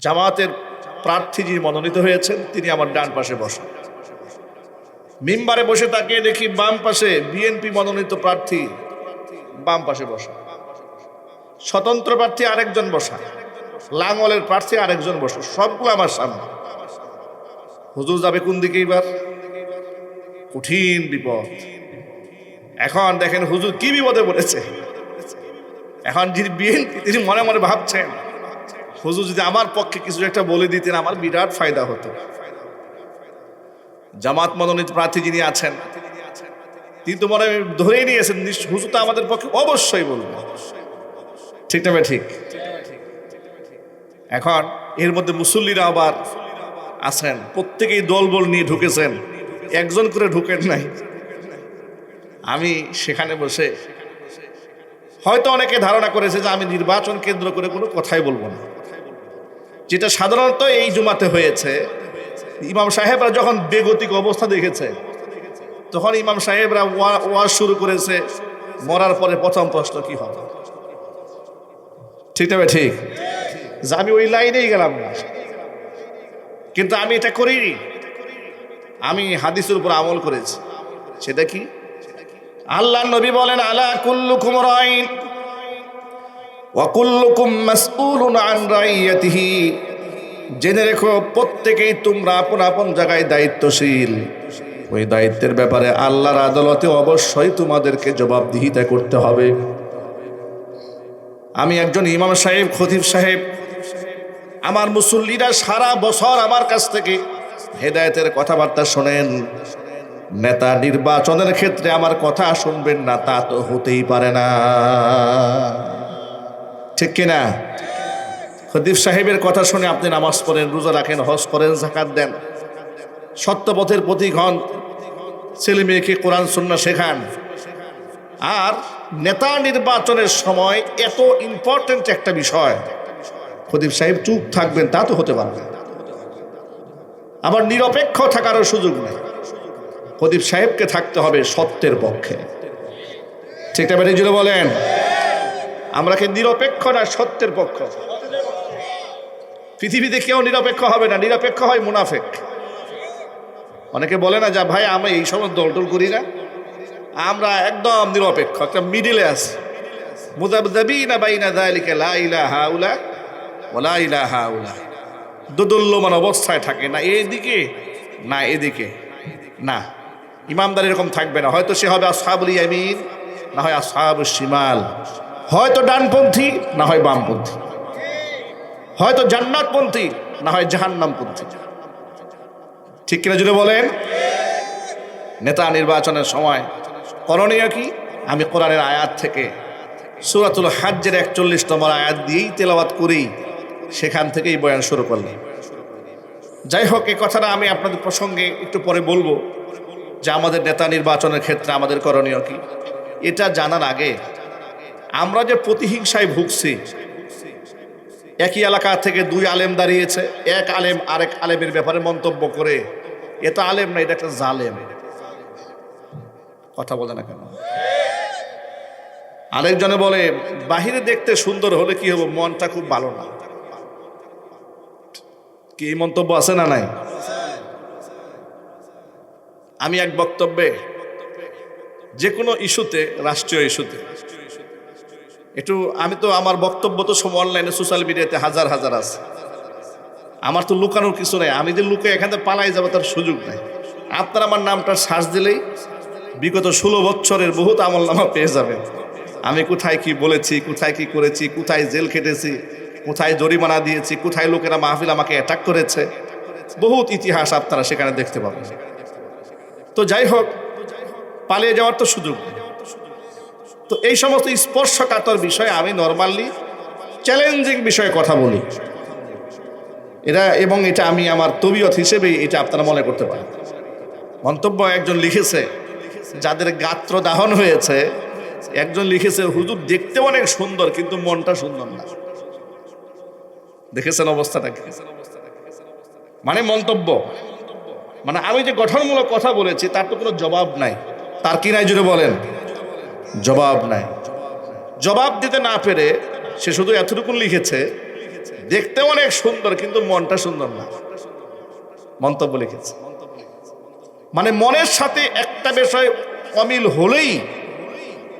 জামাতের প্রার্থী যিনি মনোনীত হয়েছেন তিনি আমার ডান পাশে বসেন। মিম্বারে বসে তাকিয়ে দেখি বাম পাশে বিএনপি মনোনীত প্রার্থী বাম পাশে বসা, স্বতন্ত্র প্রার্থী আরেকজন বসা, লাঙ্গলের প্রার্থী আরেকজন বসা, সবগুলো আমার সামনে। হুজুর যাবে কোন দিকে এবার? কঠিন বিপদ। এখন দেখেন হুজুর কি বিপদে পড়েছে। এখন যিনি বিএনপি তিনি মনে মনে ভাবছেন হুজুর যদি আমার পক্ষে কিছু একটা বলে দিতেন আমার বিরাট ফায়দা হতো। জামাত মনোনীত প্রার্থী যিনি আছেন তিনি তো মনে ধরেই নিয়েছেন হুজুর তো আমাদের পক্ষে অবশ্যই বলবেন, ঠিক না? ঠিক। এখন এর মধ্যে মুসল্লিরা আবার আছেন, প্রত্যেকেই দলবল নিয়ে ঢুকেছেন, একজন করে ঢুকেন নাই। আমি সেখানে বসে হয়তো অনেকে ধারণা করেছে যে আমি নির্বাচন কেন্দ্র করে কোনো কথাই বলবো না, যেটা সাধারণত এই জুমাতে হয়েছে। ইমাম সাহেবরা যখন বেগতিক অবস্থা দেখেছে তখন ইমাম সাহেবরা ওয়াজ শুরু করেছে, মরার পরে প্রথম প্রশ্ন কি হবে, ঠিক না? ঠিক। যে আমি ওই লাইনেই গেলাম না, কিন্তু আমি এটা করিনি, আমি হাদিসের উপর আমল করেছি। সেটা কি? আল্লাহর নবী বলেন, আলা কুল্লুকুম রাইন ওয়া কুল্লুকুম মাসউলুন আন রাইয়াতিহি। জেনে রেখো প্রত্যেকেই তোমরা আপন আপন জায়গায় দায়িত্বশীল। ওই দায়িত্বের ব্যাপারে আল্লাহর আদালতে অবশ্যই তোমাদেরকে জবাবদিহিতা করতে হবে। আমি একজন ইমাম সাহেব, খতিব সাহেব, আমার মুসল্লিরা সারা বছর আমার কাছ থেকে হেদায়েতের কথাবার্তা শোনেন। নেতা নির্বাচনের ক্ষেত্রে আমার কথা শুনবেন না তা তো হতেই পারে না, ঠিক কিনা? খতিব সাহেবের কথা শুনে আপনি নামাজ পড়েন, রোজা রাখেন, হজ করেন, যাকাত দেন, সত্য পথের প্রতীক হন, ছেলে মেয়েকে কোরআন সুন্নাহ শেখান। আর নেতা নির্বাচনের সময় এত ইম্পর্টেন্ট একটা বিষয় খতিব সাহেব চুপ থাকবেন তা তো হতে পারে না। আবার নিরপেক্ষ থাকারও সুযোগ নেই। খতিব সাহেবকে থাকতে হবে সত্যের পক্ষে, ঠিক না? জুড়ে বলেন, আমরা কি নিরপেক্ষ না সত্যের পক্ষ? পৃথিবীতে কেউ নিরপেক্ষ হবে না, নিরপেক্ষ হয় মুনাফেক। অনেকে বলে না যা ভাই আমরা এই সময় দলটল করি না, আমরা একদম নিরপেক্ষ, একটা মিডিলে আছি, মুযাবযাবিনা বাইনা যালিকা লা ইলাহা ইল্লা ওয়া লা ইলাহা ইল্লা, দোদুল্যমান অবস্থায় থাকে না এদিকে না এদিকে না। ইমামদার এরকম থাকবে না, হয়তো সে হবে আসহাবুল ইয়ামিন না হয় আসহাবুশ শিমাল, হয়তো ডানপন্থী না হয় বামপন্থী, হয়তো জান্নাতপন্থী না হয় জাহান্নামপন্থী, ঠিক কিনা জুড়ে বলেন? নেতা নির্বাচনের সময় করণীয় কি? আমি কোরআনের আয়াত থেকে সূরাতুল হজ্জের ৪১ নম্বর আয়াত দিয়েই তেলাওয়াত করি, সেখান থেকেই বয়ান শুরু করলাম। যাই হোক, এই কথাটা আমি আপনাদের প্রসঙ্গে একটু পরে বলবো যে আমাদের নেতা নির্বাচনের ক্ষেত্রে আমাদের করণীয় কি। এটা জানার আগে আমরা যে প্রতিহিংসায় ভুগছি, একই এলাকা থেকে দুই আলেম দাঁড়িয়েছে, এক আলেম আরেক আলেমের ব্যাপারে মন্তব্য করে, এটা আলেম না, এটা একটা জালেম। কথা বলে না কেন? আরেকজনে বলে বাহিরে দেখতে সুন্দর হলে কি হবে, মনটা খুব ভালো না। কি এই মন্তব্য আছে না নাই? আমি এক বক্তব্যে যে কোনো ইস্যুতে, রাষ্ট্রীয় ইস্যুতে একটু, আমি তো আমার বক্তব্য তো সব অনলাইনে সোশ্যাল মিডিয়াতে হাজার হাজার আছে, আমার তো লুকানোর কিছু নাই। আমি যে লুকে এখান থেকে পালাই যাবো তার সুযোগ নাই। আপনার আমার নামটা সার্চ দিলেই বিগত 16 বছরের বহুত আমলনামা পেয়ে যাবেন। আমি কোথায় কি বলেছি, কোথায় কি করেছি, কোথায় জেল খেটেছি, কোথায় জরিমানা দিয়েছি, কোথায় লোকেরা মাহফিল আমাকে অ্যাটাক করেছে, বহুত ইতিহাস আপনারা সেখানে দেখতে পাবেন। তো যাই হোক, পালিয়ে যাওয়ার তো সুযোগ নেই। তো এই সমস্ত স্পর্শকাতর বিষয়ে আমি নর্মালি চ্যালেঞ্জিং বিষয়ে কথা বলি এবং এটা আমি আমার তবিয়ত হিসেবেই এটা আপনারা মনে করতে পারেন। মন্তব্য একজন লিখেছে, যাদের গাত্র দাহন হয়েছে, একজন লিখেছে হুজুর দেখতে অনেক সুন্দর কিন্তু মনটা সুন্দর না। দেখেছেন অবস্থাটা কি? মানে মন্তব্য, মানে আমি যে গঠনমূলক কথা বলেছি তার তো কোনো জবাব নাই। তার কি নাই জুড়ে বলেন? জবাব নাই। জবাব দিতে না পেরে সে শুধু এতটুকু লিখেছে, দেখতে অনেক সুন্দর কিন্তু মনটা সুন্দর না, মন্তব্য লিখেছে। মানে মনের সাথে একটা বিষয় অমিল হলেই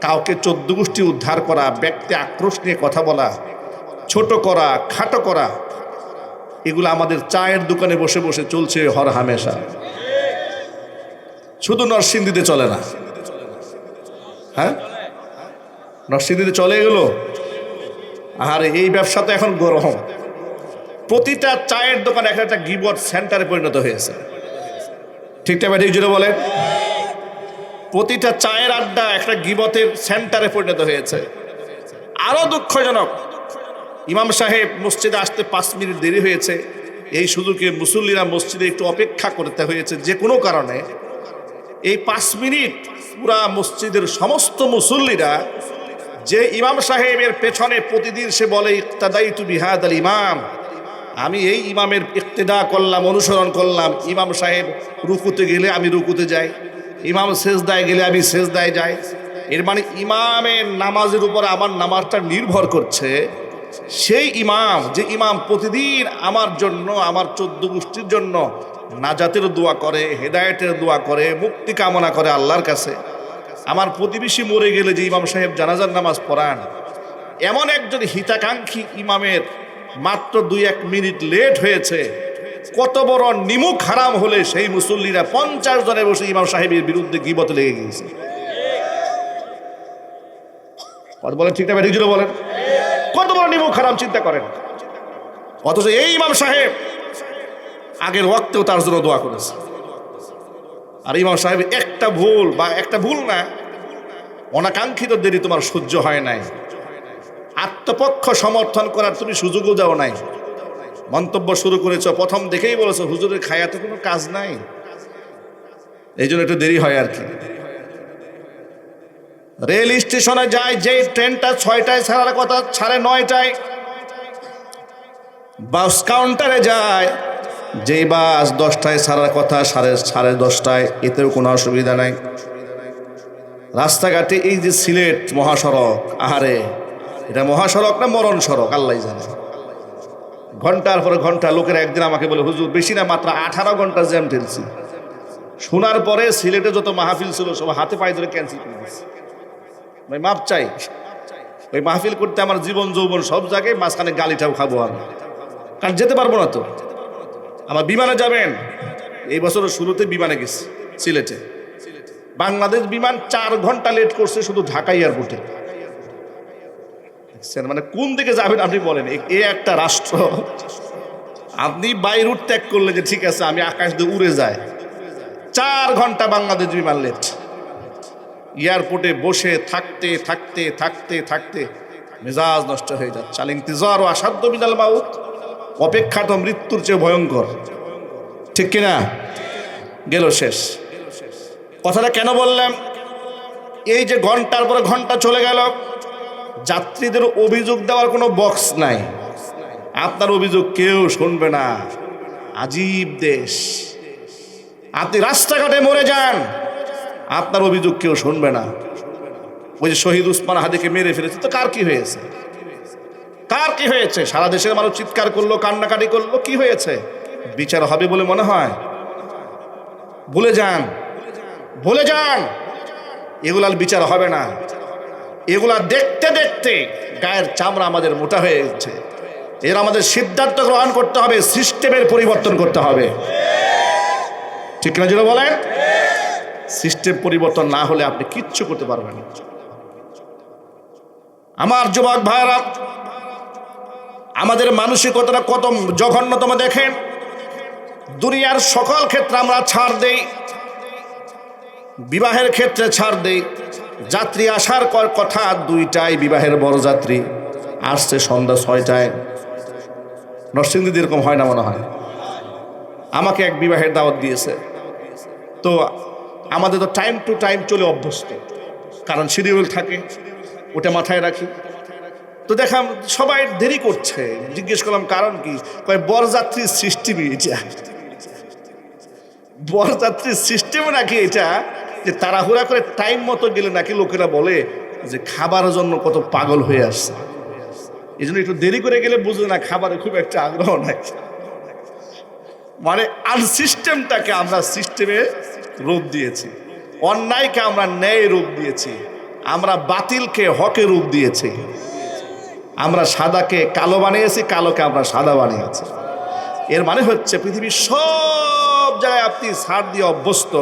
কাউকে 14 গোষ্ঠী উদ্ধার করা, ব্যক্তি আক্রোশ নিয়ে কথা বলা, ছোট করা, খাটো করা, এগুলো আমাদের চায়ের দোকানে বসে বসে চলছে হর হামেশা। শুধু নরসিংদীতে চলে না, হ্যাঁ নরসিংদীতে চলে এগুলো। আর এই ব্যবসা তো এখন গরম, প্রতিটা চায়ের দোকান একটা গিবট সেন্টারে পরিণত হয়েছে। ঠিকঠাক ঠিক জুড়ে বলেন, প্রতিটা চায়ের আড্ডা একটা গিবতের সেন্টারে পরিণত হয়েছে। আরো দুঃখজনক, ইমাম সাহেব মসজিদে আসতে 5 মিনিট দেরি হয়েছে, এই সুযোগে মুসল্লিরা মসজিদে একটু অপেক্ষা করতে হয়েছে যে কোনো কারণে। এই 5 মিনিট পুরা মসজিদের সমস্ত মুসল্লিরা যে ইমাম সাহেবের পেছনে প্রতিদিন সে বলে ইক্তাদাইতু বিহাদাল ইমাম, আমি এই ইমামের ইক্তেদা করলাম, অনুসরণ করলাম। ইমাম সাহেব রুকুতে গেলে আমি রুকুতে যাই, ইমাম সেজদায় গেলে আমি সেজদায় যাই। এর মানে ইমামের নামাজের উপর আমার নামাজটা নির্ভর করছে। সেই ইমাম, যে ইমাম প্রতিদিন আমার জন্য, আমার 14 গোষ্ঠীর জন্য নাজাতের দোয়া করে, হেদায়েতের দোয়া করে, মুক্তি কামনা করে আল্লাহর কাছে। আমার প্রতিবেশী মরে গেলে যে ইমাম সাহেব জানাজার নামাজ পড়ান, এমন একজন হিতাকাঙ্ক্ষী ইমামের মাত্র 2-1 মিনিট লেট হয়েছে, কত বড় নিমুখ হারাম হলে সেই মুসল্লিরা 50 জনে বসে ইমাম সাহেবের বিরুদ্ধে গীবতে লেগে গিয়েছে। কথা বলেন ঠিক না ঠিক জুড়ে বলেন, কত বড় নিমুখ হারাম চিন্তা করেন। অথচ এই ইমাম সাহেব আগের ওয়াক্তেও তার জন্য দোয়া করেছে। আর ইমাম সাহেব একটা ভুল, বা একটা ভুল না, অনাকাঙ্ক্ষিত দেরি তোমার সহ্য হয় নাই, আত্মপক্ষ সমর্থন করার তুমি সুযোগও দাও নাই, মন্তব্য শুরু করেছ, প্রথম দেখেই বলেছো হুজুরের খায়াতে কোনো কাজ নাই, এই জন্য একটু দেরি হয় আর কি। রেল স্টেশনে যায়, যে ট্রেনটা 6টায় ছাড়ার কথা ছাড়ে 9টায়, বাস কাউন্টারে যায়, যে বাস 10টায় ছাড়ার কথা সাড়ে 10টায়, এতেও কোনো অসুবিধা নাই। রাস্তাঘাটে এই যে সিলেট মহাসড়ক, আহারে এটা মহাসড়ক না মরণ সড়ক আল্লাহ জানে। ঘন্টার পরে ঘন্টা লোকেরা একদিন আমাকে বলে হুজুর বেশি না মাত্র 18 ঘন্টা জ্যাম ঠেলছি। শোনার পরে সিলেটে যত মাহফিল ছিল সব হাতে পায়ে ধরে ক্যান্সেল করে দিয়েছি। ভাই মাপ চাই, ওই মাহফিল করতে আমার জীবন যৌবন সব জায়গায়, মাঝখানে গালিটাও খাবো আমি, কারণ যেতে পারবো না তো। আমার বিমানে যাবেন, এই বছরের শুরুতে বিমানে গেছি সিলেটে, বাংলাদেশ বিমান 4 ঘন্টা লেট করছে শুধু ঢাকা এয়ারপোর্টে। মানে কোন দিকে যাবেন আপনি বলেন, এ একটা রাষ্ট্র। আপনি বাই রুট ত্যাগ করলে যে ঠিক আছে আমি আকাশ দিয়ে উড়ে যায়, 4 ঘন্টা বাংলাদেশ বিমান লেট। এয়ারপোর্টে বসে থাকতে থাকতে থাকতে থাকতে মেজাজ নষ্ট হয়ে যাচ্ছে। আল ইন্তিজার ও আসাধ্য মিনাল মাউত, অপেক্ষা তো মৃত্যুর চেয়ে ভয়ঙ্কর, ঠিক কিনা? গেল শেষ। কথাটা কেন বললাম, এই যে ঘন্টার পর ঘন্টা চলে গেল, যাত্রীদের অভিযোগ দেওয়ার কোনো বক্স নাই, আপনার অভিযোগ কেউ শুনবে না। আজীব দেশ। আপনি রাস্তাঘাটে মরে যান, আপনার অভিযোগ কেউ শুনবে না। ওই যে শহীদ উসমান হাদিকে মেরে ফেলেছে, তো কার কি হয়েছে? কার কি হয়েছে? সারা দেশের মানুষ চিৎকার করলো, কান্নাকাটি করলো, কি হয়েছে? বিচার হবে বলে মনে হয়? ভুলে যান, ভুলে যান, এগুলার বিচার হবে না। এগুলা দেখতে দেখতে গায়ের চামড়া আমাদের মোটা হয়ে যাচ্ছে। এর আমাদের সিদ্ধান্ত গ্রহণ করতে হবে, সিস্টেমের পরিবর্তন করতে হবে, ঠিক না? যেটা বলেন, সিস্টেম পরিবর্তন না হলে আপনি কিচ্ছু করতে পারবেন না। আমার যুবক ভাইরা, আমাদের মানসিকতাটা কত জঘন্যতম দেখেন। দুনিয়ার সকল ক্ষেত্রে আমরা ছাড় দেই, বিবাহের ক্ষেত্রে ছাড় দেই। যাত্রী আসার কথা 2টায়, বিবাহের বরযাত্রী আসছে সন্ধ্যা 6টায়। নরসিংদীতে এরকম হয় না মনে হয়? আমাকে এক বিবাহের দাওয়াত দিয়েছে, তো আমাদের তো টাইম টু টাইম চলে অভ্যস্ত, কারণ শিডিউল থাকে, ওটা মাথায় রাখি। তো দেখলাম সবাই দেরি করছে, জিজ্ঞেস করলাম কারণ কি? কয় বরযাত্রীর সিস্টেম এটা। বরযাত্রীর সিস্টেম নাকি এটা, যে তাড়াহুড়া করে টাইম মতো গেলে নাকি লোকেরা বলে যে খাবারের জন্য কত পাগল হয়ে আসছে। এই জন্য একটু দেরি করে গেলে বুঝবে না খাবারে খুব একটা আগ্রহ নাই। মানে আনসিস্টেমটাকে আমরা সিস্টেমে রূপ দিয়েছি, অন্যায়কে আমরা ন্যায় রূপ দিয়েছি, আমরা বাতিলকে হকে রূপ দিয়েছি, আমরা সাদাকে কালো বানিয়েছি, কালোকে আমরা সাদা বানিয়েছি। এর মানে হচ্ছে পৃথিবীর সব জায়গায় আপনি ছাড় দিয়ে অভ্যস্ত,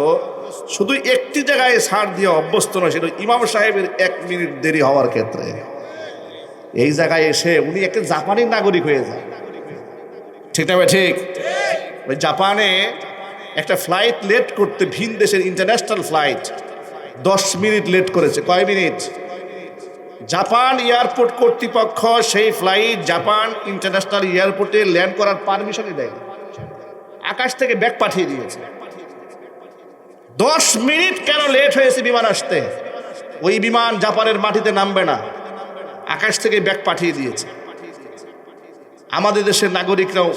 শুধু একটি জায়গায় ছাড় দিয়ে অভ্যস্ত নয়, সেটা ইমাম সাহেবের 1 মিনিট দেরি হওয়ার ক্ষেত্রে। এই জায়গায় এসে উনি একটা জাপানি নাগরিক হয়ে যায়, ঠিক না? ঠিক। ওই জাপানে একটা ফ্লাইট লেট করতে, ভিন দেশের ইন্টারন্যাশনাল ফ্লাইট 10 মিনিট লেট করেছে। কয় মিনিট? জাপান এয়ারপোর্ট কর্তৃপক্ষ সেই ফ্লাইট জাপান ইন্টারন্যাশনাল এয়ারপোর্টে ল্যান্ড করার পারমিশনই দেয়, আকাশ থেকে ব্যাগ পাঠিয়ে দিয়েছে। 10 মিনিট কেন লেট হয়েছে বিমান আসতে? ওই বিমান জাপানের মাটিতে নামবে না, আকাশ থেকে ব্যাগ পাঠিয়ে দিয়েছে। আমাদের দেশের নাগরিকরাও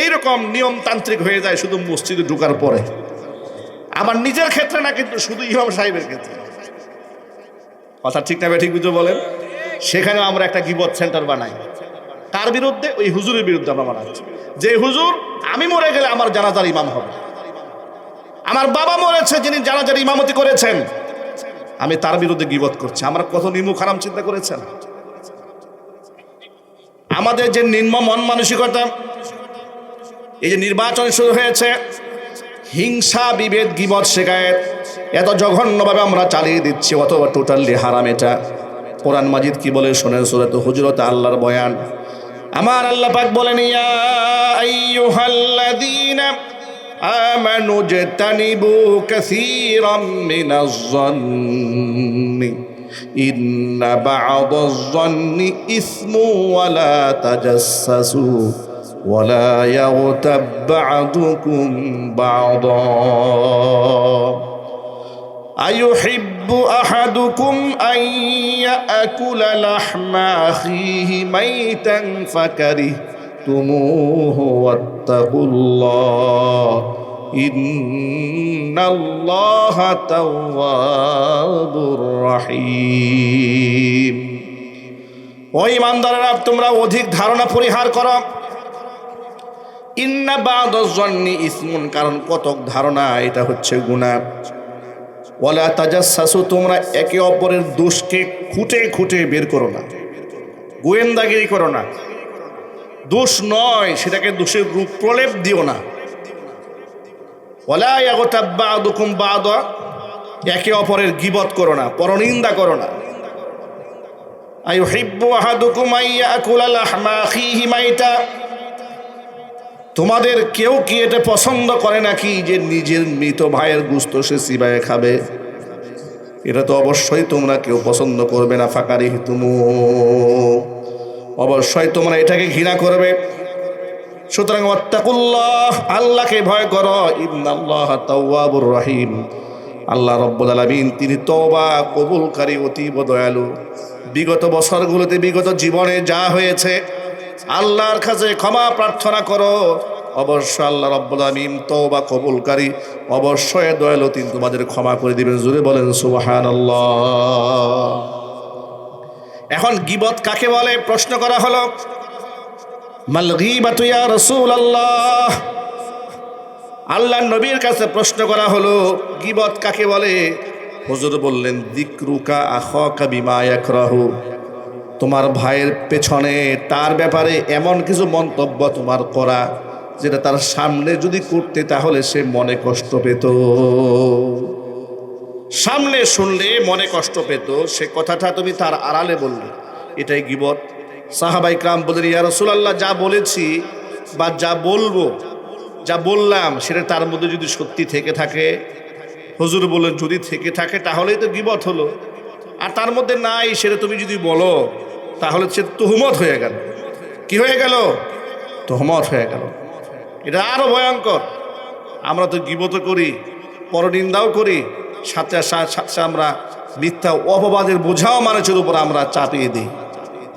এইরকম নিয়মতান্ত্রিক হয়ে যায় শুধু মসজিদে ঢোকার পরে। আমার নিজের ক্ষেত্রে না, কিন্তু শুধু ইমাম সাহেবের ক্ষেত্রে। কথা ঠিক না ঠিক বুঝে বলেন? সেখানেও আমরা একটা গীবত সেন্টার বানাই। কার বিরুদ্ধে? ওই হুজুরের বিরুদ্ধে আমরা বানাচ্ছি। যে হুজুর আমি মরে গেলে আমার জানাজার ইমাম হবে, আমার বাবা মরেছে যিনি জানাজার ইমামতি করেছেন, আমি তার বিরুদ্ধে গীবত করছি। আমরা কত নিমুখ হারাম চিন্তা করেছেন? আমাদের যে নিম্ন মন মানসিকতা, এই যে নির্বাচন শুরু হয়েছে, হিংসা, বিভেদ, গীবত, শিকায়েত এত জঘন্যভাবে আমরা চালিয়ে দিচ্ছি, অথবা টোটালি হারাম এটা। কোরআন মাজিদ কি বলে শোনেন, সূরা হুজুরাতে আল্লাহর বয়ান। আমার আল্লাহ পাক বলেন, ইয়া আইয়ুহাল্লাযীনা আমানু জতানিবু কাসীরাম মিনাজ যান্নি ইন্না বা'দাজ যান্নি ইসমু ওয়া লা তাজাসসু ولا يغتب بعضكم بعضا أيحب أحدكم أن يأكل لحم أخيه ميتا فكرهتموه واتقوا الله إن الله تواب رحيم। ওই ইমানদারেরা, তোমরা অধিক ধারণা পরিহার করো। ইন্না বা'দাজ যান্নি ইসমুন, কারণ কতক ধারণা এটা হচ্ছে গুনাহ। ওয়ালা তাজাসসু, তোমরা একে অপরের দোষকে খুঁটে খুঁটে বের করো না, গোয়েন্দাগিরি করো না। দোষ নয় সেটাকে দোষের রূপ প্রলেপ দিও না। ওয়ালা ইয়াগতাব বা'দুকুম বা'দা, একে অপরের গীবত করো না, পরনিন্দা করো না। আইয়ুহিব্বু আহাদুকুম আইয়াকুলা লাহমা আখিহি মাইতা, তোমাদের কেউ কি এটা পছন্দ করে নাকি যে নিজের মৃত ভাইয়ের গোশত সে চিবায়ে খাবে? এটা তো অবশ্যই তোমরা কেউ পছন্দ করবে না। ফাকারিহতুমু, অবশ্যই তোমরা এটাকে ঘৃণা করবে। সুতরাং ওয়াত্তাকুল্লাহ, আল্লাহকে ভয় করো। ইন্নাল্লাহা তাওয়াবুর রহিম, আল্লাহ রাব্বুল আলামিন তিনি তওবা কবুলকারী, অতীব দয়ালু। বিগত বছরগুলোতে, বিগত জীবনে যা হয়েছে, আল্লাহর কাছে ক্ষমা প্রার্থনা করো। অবশ্যই আল্লাহ রাব্বুল আলামিন তওবা কবুলকারী, অবশ্যই দয়ালু, তিনি তোমাদের ক্ষমা করে দিবেন। জোরে বলেন সুবহানাল্লাহ। এখন গীবত কাকে বলে প্রশ্ন করা হলো। মাল গীবাতু ইয়া রাসূলুল্লাহ, আল্লাহর নবীর কাছে প্রশ্ন করা হলো গীবত কাকে বলে। হুজুর বললেন, যিকরুকা আখাকা বিমা ইয়াকরাহু, তোমার ভাইয়ের পেছনে তার ব্যাপারে এমন কিছু মন্তব্য তোমার করা যেটা তার সামনে যদি করতে তাহলে সে মনে কষ্ট পেত। সামনে শুনলে মনে কষ্ট পেত, সে কথাটা তুমি তার আড়ালে বললে, এটাই গীবত। সাহাবায়ে কেরাম বলেন, ইয়া রাসূলুল্লাহ, যা বলেছি বা যা বলবো, যা বললাম সেটা তার মধ্যে যদি সত্যি থেকে থাকে, হুজুর বলেন যদি থেকে থাকে তাহলেই তো গীবত হলো। আর তার মধ্যে নাই সেটা তুমি যদি বলো তাহলে সে তুহমত হয়ে গেল। কি হয়ে গেল? তুহমত হয়ে গেল। এটা আরো ভয়ঙ্কর। আমরা তো গীবত করি, পরনিন্দাও করি, সাথে সাথে আমরা মিথ্যা অপবাদের বোঝাও মানুষের উপর আমরা চাপিয়ে দিই।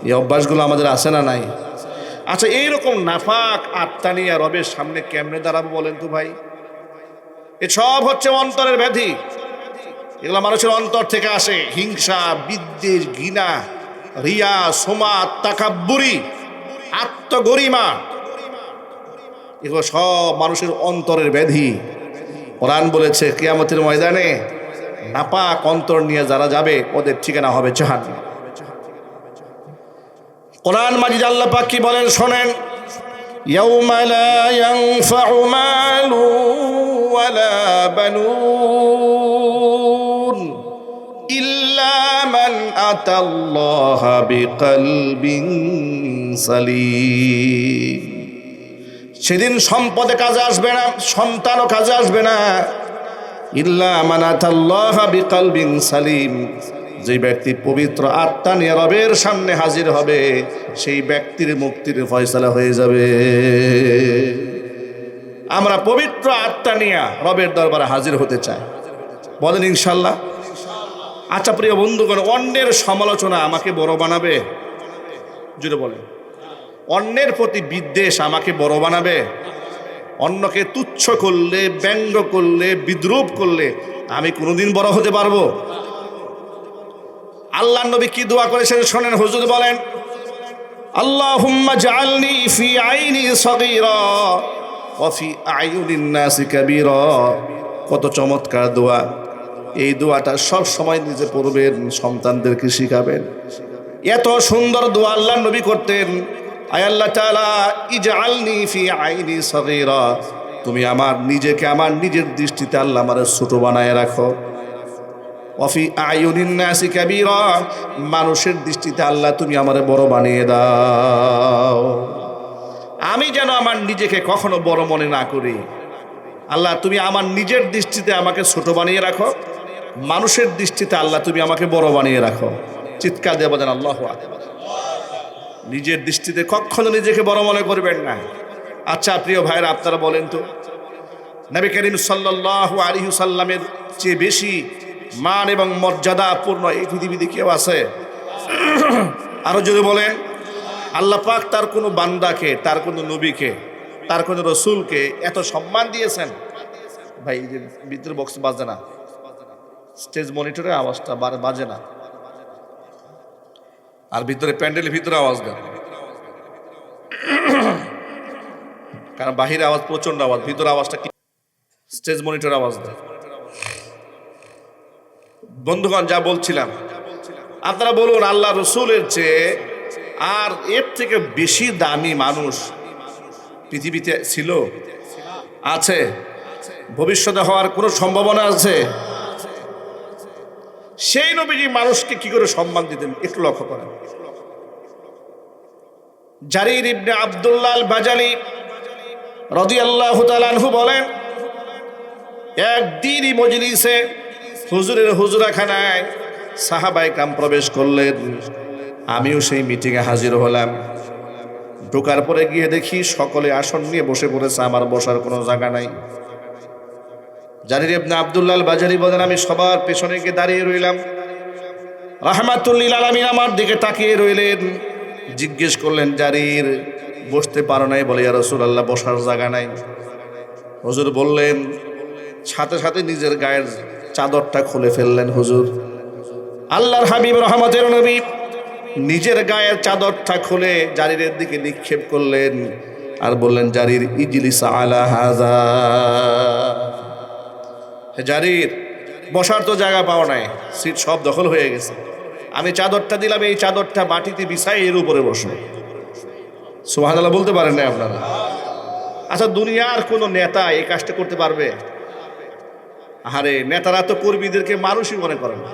এই অভ্যাসগুলো আমাদের আছে না নাই? আচ্ছা, এইরকম নাফাক আত্মা নিয়ে রবের সামনে কেমনে দাঁড়াবো বলেন তো ভাই? এ সব হচ্ছে অন্তরের ব্যাধি। এগুলো মানুষের অন্তর থেকে আসে। হিংসা, বিদ্বেষ, ঘৃণা, রিয়া, সোমা, তাকাব্বুরি, আত্মগরিমা, এগুলো সব মানুষের অন্তরের ব্যাধি। কোরআন বলেছে কিয়ামতের ময়দানে নাপাক অন্তর নিয়ে যারা যাবে ওদের ঠিকানা হবে জাহান্নাম। কোরআন মাজিদ আল্লাহ পাক কি বলেন শোনেন, ইয়াউমা লা ইয়ানফাউ মালু ওয়ালা বানুন ইল্লা মান আতাল্লাহা বিকলবিন সালিম। সেদিন সম্পদে কাজে আসবে না, সন্তানও কাজে আসবে না। ইল্লা মান আতাল্লাহা বিকলবিন সালিম, যে ব্যক্তি পবিত্র আত্মা নিয়ে রবের সামনে হাজির হবে সেই ব্যক্তির মুক্তির ফয়সালা হয়ে যাবে। আমরা পবিত্র আত্মা নিয়ে রবের দরবারে হাজির হতে চাই, বলেন ইনশাল্লাহ। আচ্ছা প্রিয় বন্ধুগণ, অন্যের সমালোচনা আমাকে বড় বানাবে? জুড়ে বলেন, অন্যের প্রতি বিদ্বেষ আমাকে বড় বানাবে? অন্যকে তুচ্ছ করলে, ব্যঙ্গ করলে, বিদ্রূপ করলে আমি কোনোদিন বড় হতে পারবো? আল্লাহর নবী কি দোয়া করেছেন শোনেন। হুজুর বলেন, আল্লাহুম্মা জাআলনি ফি আইনি সগীরা ওয়া ফি আয়ুনিন নাসি কাবীরা। কত চমৎকার দোয়া! এই দোয়াটা সব সময় নিজে পড়বেন, সন্তানদেরকে শিখাবেন। এত সুন্দর দোয়া আল্লাহর নবী করতেন। আয় আল্লাহ তাআলা, ইজআলনি ফি আইনি সগীরা, তুমি আমার নিজেকে আমার নিজের দৃষ্টিতে আল্লাহ আমার ছোট বানায় রাখো। ওয়াফি আয়ুনিন নাসি কাবীরা, মানুষের দৃষ্টিতে আল্লাহ তুমি আমারে বড় বানিয়ে দাও। আমি যেন আমার নিজেকে কখনো বড় মনে না করি। আল্লাহ তুমি আমার নিজের দৃষ্টিতে আমাকে ছোট বানিয়ে রাখো, মানুষের দৃষ্টিতে আল্লাহ তুমি আমাকে বড় বানিয়ে রাখো। চিৎকার দিয়ে বলেন আল্লাহু আকবার। নিজের দৃষ্টিতে কখনো নিজেকে বড় মনে করবেন না। আচ্ছা প্রিয় ভাইরা, আপনারা বলেন তো, নবী করিম সাল্লাল্লাহু আলাইহি ওয়াসাল্লামের চেয়ে বেশি মান এবং মর্যাদাপূর্ণ এই পৃথিবীতে কেউ আছে? আরো যদি বলেন, আল্লাহ পাক তার কোনো বান্দাকে, তার কোনো নবীকে, তার কোনো রসুলকে এত সম্মান দিয়েছেন। ভাই এই যে ভিতরে বক্স বাজে না, স্টেজ মনিটরের আওয়াজটা বাজে না, আর ভিতরে প্যান্ডেলের ভিতরে আওয়াজ দেন, কারণ বাহিরে আওয়াজ প্রচন্ড আওয়াজ, ভিতরে আওয়াজটা কি স্টেজ মনিটর আওয়াজ দেয়। বন্ধুগণ, যা বলছিলাম, আপনারা বলুন আল্লাহ রসুলের চেয়ে আর এর থেকে বেশি দামি মানুষ পৃথিবীতে ছিল? আছে? ভবিষ্যতে হওয়ার কোনো সম্ভাবনা আছে? সেই নবীজি মানুষকে কি করে সম্মান দিতেন একটু লক্ষ্য করেন। জারির ইবনে আব্দুল্লাহ আল বাজালি রাদিয়াল্লাহু তাআলা আনহু বলেন, একদিনই মজলিসে হুজুরের হুজরাখানায় সাহাবায়ে কেরাম প্রবেশ করলেন। আমিও সেই মিটিংয়ে হাজির হলাম। ঢোকার পরে গিয়ে দেখি সকলে আসন নিয়ে বসে পড়েছে, আমার বসার কোনো জায়গা নাই। জারির ইবনে আব্দুল্লাহ আল বাজালি বলেন, আমি সবার পেছনে গিয়ে দাঁড়িয়ে রইলাম। রাহমাতুল লিল আলামিন আমার দিকে তাকিয়ে রইলেন। জিজ্ঞেস করলেন, জারির বসতে পারো নাই? বলে, ইয়া রাসূলুল্লাহ বসার জায়গা নাই। হুজুর বললেন, সাথে সাথে নিজের গায়ের চাদরটা খুলে ফেললেন। হুজুর আল্লাহর হাবিব রহমতের নবী নিজের গায়ের চাদরটা খুলে জারিরের দিকে নিক্ষেপ করলেন আর বললেন, জারির ইজলিস আলা হাযা। জারির বসার তো জায়গা পাও নাই, সিট সব দখল হয়ে গেছে। আমি চাদরটা দিলাম, এই চাদরটা মাটিতে বিছাই এর উপরে বসো। সুবহানাল্লাহ বলতে পারেন না আপনারা? আচ্ছা, দুনিয়ার কোনো নেতা এই কাজটা করতে পারবে? আরে নেতারা তো কর্মীদেরকে মানুষই মনে করে না,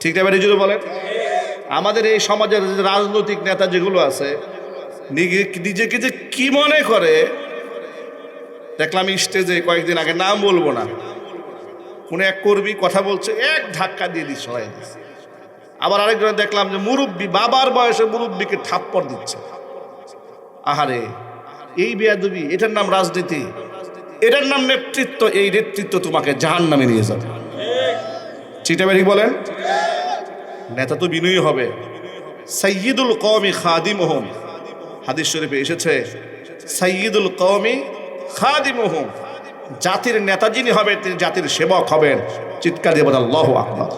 ঠিক না? যদি বলেন, আমাদের এই সমাজের রাজনৈতিক নেতা যেগুলো আছে, নিজেকে যে কি মনে করে, দেখলাম স্টেজে কয়েকদিন আগে, নাম বলবো না, কোনো এক কর্মী কথা বলছে, এক ধাক্কা দিয়ে দিচ্ছে সবাই। আবার আরেকজন দেখলাম যে মুরব্বী, বাবার বয়সে মুরব্বীকে থাপ্পড় দিচ্ছে। আহারে, এই বেয়াদবি, এটার নাম রাজনীতি, এটার নাম নেতৃত্ব। এই নেতৃত্ব তোমাকে জাহান্নামে নিয়ে যাবে। ঠিক বলেন? নেতা তো বিনয়ী হবে। সাইয়্যিদুল কওমি খাদিমুহুম, হাদিস শরীফে এসেছে, সাইয়্যিদুল কওমি খাদিমুহুম, জাতির নেতা যিনি হবেন তিনি জাতির সেবক হবেন। চিৎকার দিয়ে বলেন আল্লাহু আকবার।